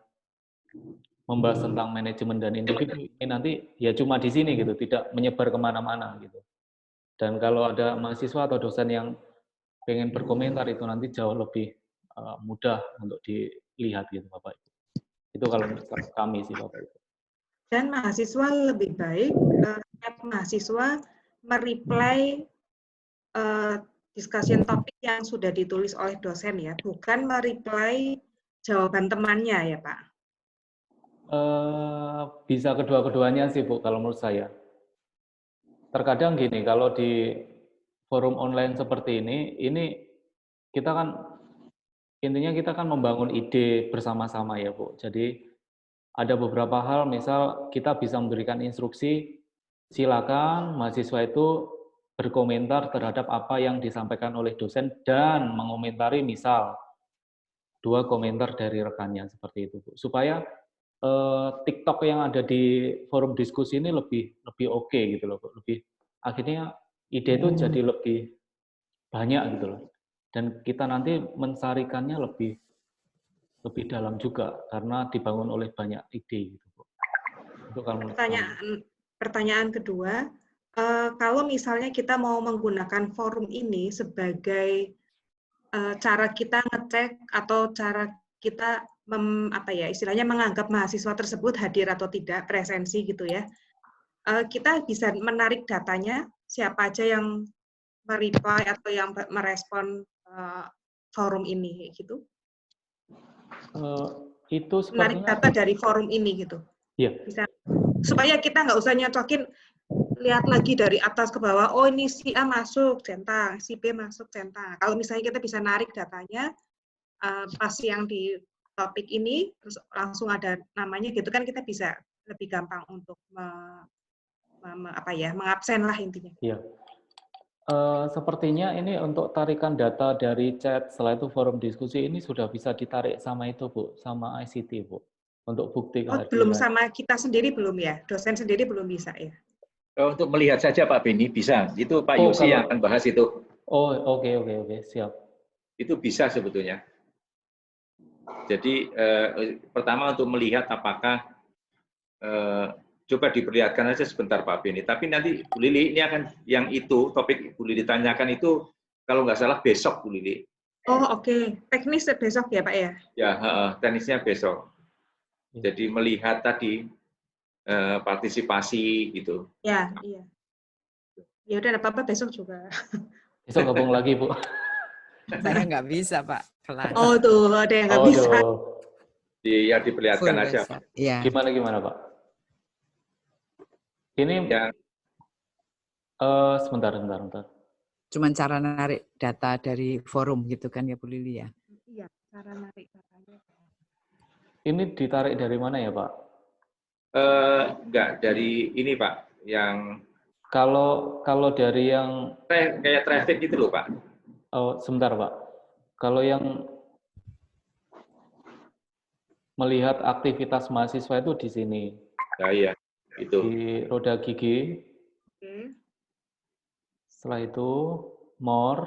membahas tentang manajemen dan individu ini nanti ya cuma di sini gitu, tidak menyebar kemana-mana gitu. Dan kalau ada mahasiswa atau dosen yang pengen berkomentar itu nanti jauh lebih mudah untuk dilihat gitu Bapak Ibu. Itu kalau menurut kami sih Bapak Ibu. Dan mahasiswa lebih baik mahasiswa mereply discussion topik yang sudah ditulis oleh dosen ya, bukan mereply jawaban temannya ya Pak? Bisa kedua-keduanya sih Bu, kalau menurut saya. Terkadang gini, kalau di forum online seperti ini kita kan, intinya kita kan membangun ide bersama-sama ya Bu. Jadi ada beberapa hal, misal kita bisa memberikan instruksi, silakan mahasiswa itu berkomentar terhadap apa yang disampaikan oleh dosen dan mengomentari misal 2 komentar dari rekannya seperti itu Bu. Supaya TikTok yang ada di forum diskusi ini lebih oke gitu loh, lebih akhirnya ide itu jadi lebih banyak gitu loh, dan kita nanti mensarikannya lebih dalam juga karena dibangun oleh banyak ide gitu. Itu kalau pertanyaan kedua, kalau misalnya kita mau menggunakan forum ini sebagai cara kita ngecek atau cara kita istilahnya menganggap mahasiswa tersebut hadir atau tidak, presensi gitu ya. kita bisa menarik datanya, siapa aja yang mereply atau yang merespon forum ini, gitu. Itu Menarik sepertinya data dari forum ini, gitu. Iya. Bisa, supaya kita nggak usah nyocokin, lihat lagi dari atas ke bawah, oh ini si A masuk, centang, si B masuk, centang. Kalau misalnya kita bisa narik datanya, pas yang di topik ini, terus langsung ada namanya gitu kan, kita bisa lebih gampang untuk mengabsen lah intinya. Iya. Sepertinya ini untuk tarikan data dari chat, setelah itu forum diskusi ini sudah bisa ditarik sama itu, Bu, sama ICT, Bu, untuk bukti kehadiran. Belum sama kita sendiri belum ya? Dosen sendiri belum bisa ya? Untuk melihat saja Pak Beni bisa. Itu Pak Yosi yang akan bahas itu. Oh, oke, siap. Itu bisa sebetulnya. Jadi pertama untuk melihat apakah coba diperlihatkan aja sebentar Pak Beni. Tapi nanti Bu Lili ini akan yang itu topik Bu Lili tanyakan itu kalau nggak salah besok Bu Lili. Oh oke. Teknis besok ya Pak ya? Ya, teknisnya besok. Jadi melihat tadi partisipasi gitu. Ya, iya. Ya udah apa-apa besok juga. Besok gabung lagi Bu. Saya nggak bisa Pak. Kelas. Oh tuh ada yang nggak bisa. Ya diperlihatkan aja. Ya. Gimana Pak? Ini yang sebentar. Cuman cara narik data dari forum gitu kan ya Bu Lili ya? Iya, cara narik datanya. Ini ditarik dari mana ya Pak? Enggak, dari ini Pak, yang kalau dari yang kayak traffic gitu loh Pak. Oh, sebentar Pak. Kalau yang melihat aktivitas mahasiswa itu di sini. Ya, iya, itu. Di roda gigi. Oke. Setelah itu more.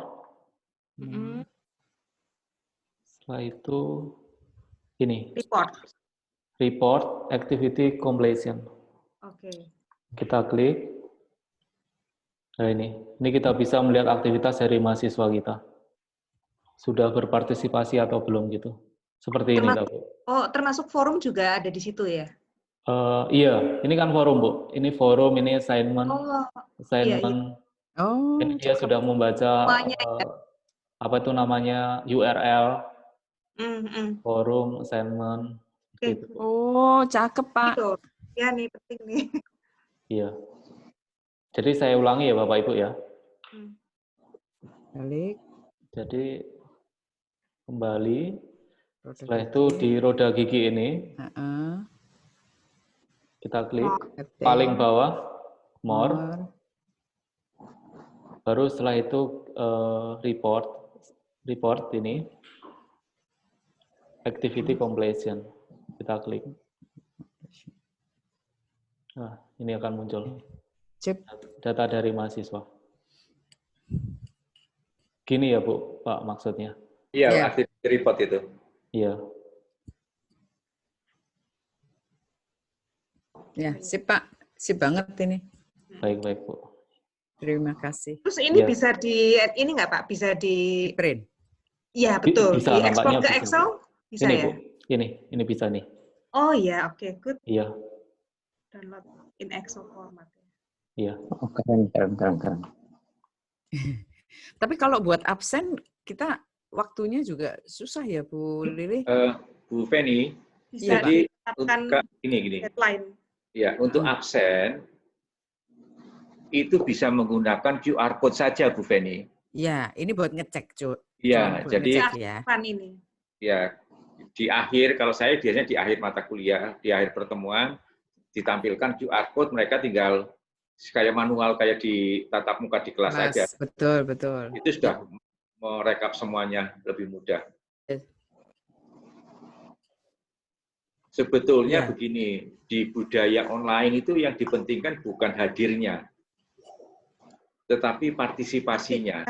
Setelah itu ini. Report activity completion. Oke. Kita klik. Nah ini kita bisa melihat aktivitas dari mahasiswa kita. Sudah berpartisipasi atau belum gitu. Seperti ini, Bu. Oh, termasuk forum juga ada di situ ya? Iya, ini kan forum, Bu. Ini forum, ini assignment. Iya. Oh, ini dia sudah membaca apa itu namanya URL, forum, assignment. Gitu. Oh, cakep Pak. Gitu. Ya nih, penting nih. Iya. Jadi saya ulangi ya Bapak Ibu ya. Balik. Jadi kembali. Setelah itu di roda gigi ini. Kita klik paling bawah more. Baru setelah itu report ini activity completion. Kita klik. Nah, ini akan muncul. Data dari mahasiswa. Gini ya Bu, Pak maksudnya. Iya, activity report itu. Iya. Ya, sip Pak. Sip banget ini. Baik Bu. Terima kasih. Terus ini bisa ini nggak Pak? Bisa di print? Iya, betul. Bisa, di ekspor ke bisa. Excel? Bisa ini, ya? Bu. Ini bisa nih. Oh iya, oke, good. Iya. Download in Excel format. Iya. Oh, keren. Tapi kalau buat absen, kita waktunya juga susah ya, Bu Lili? Bu Feni, Bisa jadi ditetapkan gini. Deadline. Ya, untuk absen itu bisa menggunakan QR code saja, Bu Feni. Ya, ini buat ngecek, Cuk. Ya, jadi ini. Ya, di akhir, kalau saya biasanya di akhir mata kuliah, di akhir pertemuan, ditampilkan QR code, mereka tinggal kayak manual, kayak di tatap muka di kelas saja. Betul. Itu sudah merekap semuanya lebih mudah. Sebetulnya begini, di budaya online itu yang dipentingkan bukan hadirnya, tetapi partisipasinya.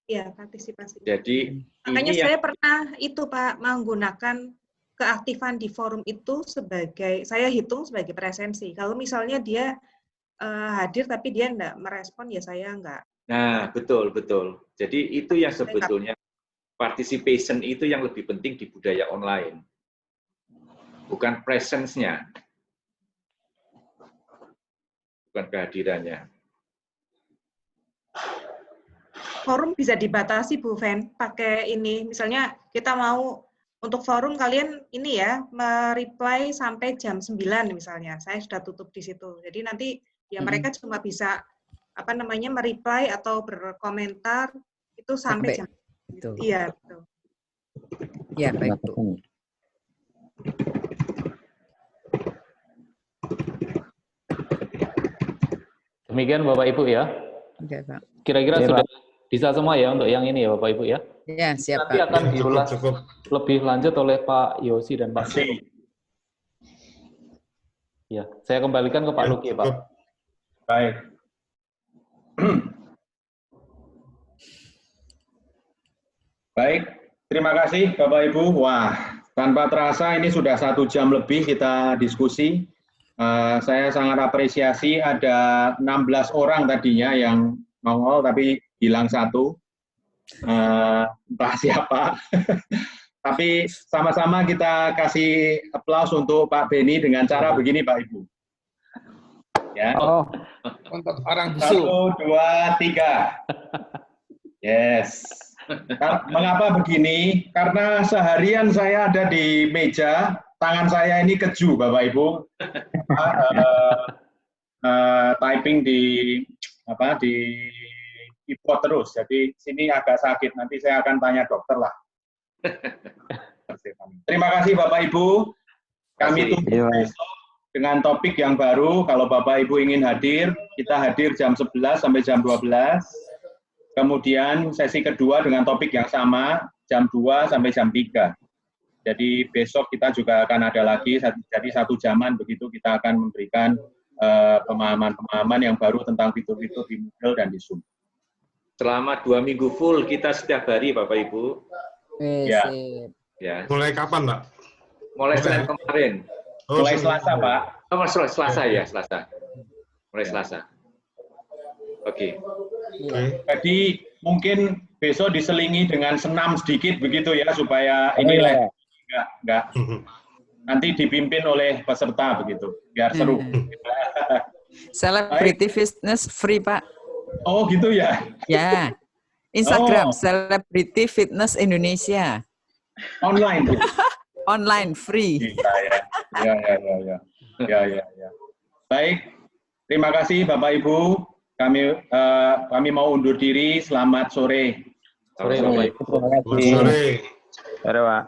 Iya, partisipasi. Jadi makanya ini saya pernah itu Pak menggunakan keaktifan di forum itu sebagai, saya hitung sebagai presensi. Kalau misalnya dia hadir tapi dia enggak merespon, ya saya enggak. Nah, betul. Jadi itu yang sebetulnya participation itu yang lebih penting di budaya online. Bukan presence-nya. bukan kehadirannya. Forum bisa dibatasi, Bu Ven, pakai ini. Misalnya kita mau untuk forum kalian ini ya, mereply sampai jam 9 misalnya. Saya sudah tutup di situ. Jadi nanti ya mereka cuma bisa apa namanya mereply atau berkomentar itu sampai jam. Betul. Iya, betul. Ya, baik, Bu. Demikian Bapak Ibu ya. Oke, Pak. Kira-kira sudah bisa semua ya untuk yang ini ya Bapak Ibu ya. Ya, siap, Nanti Pak. akan diulas lebih lanjut oleh Pak Yosi dan Pak Sri. Ya, saya kembalikan ke Pak Luki, Pak. Baik. Baik, terima kasih Bapak Ibu. Wah, tanpa terasa ini sudah 1 jam lebih kita diskusi. Saya sangat apresiasi ada 16 orang tadinya yang nongol tapi hilang 1. Entah siapa. Tapi sama-sama kita kasih aplaus untuk Pak Beni dengan cara begini Pak Ibu. Ya. Oh, untuk orang bisu. 1, 2, 3. Yes. Mengapa begini? Karena seharian saya ada di meja, tangan saya ini keju Bapak Ibu. Typing di keyboard terus, jadi sini agak sakit. Nanti saya akan tanya dokter lah. Terima kasih Bapak Ibu. Kami tunggu besok dengan topik yang baru. Kalau Bapak Ibu ingin hadir, kita hadir jam 11 sampai jam 12. Kemudian sesi kedua dengan topik yang sama, jam 2 sampai jam 3. Jadi besok kita juga akan ada lagi, jadi 1 jaman begitu kita akan memberikan pemahaman-pemahaman yang baru tentang fitur-fitur di Moodle dan di Zoom. Selama 2 minggu full kita setiap hari Bapak Ibu. Ya. Ya. Mulai kapan, Pak? Mulai Senin kemarin. Mulai Selasa, Pak. Oh, Selasa ya, Selasa. Mulai Selasa. Oke. Jadi mungkin besok diselingi dengan senam sedikit begitu ya supaya ini enggak nanti dipimpin oleh peserta begitu biar seru. Celebrity Fitness free, Pak. Oh gitu ya? Ya. Instagram Celebrity Fitness Indonesia. Online. Online free. Ya. Baik. Terima kasih Bapak Ibu. Kami mau undur diri. Selamat sore. Sore Bapak Ibu. Sore. Sore Pak.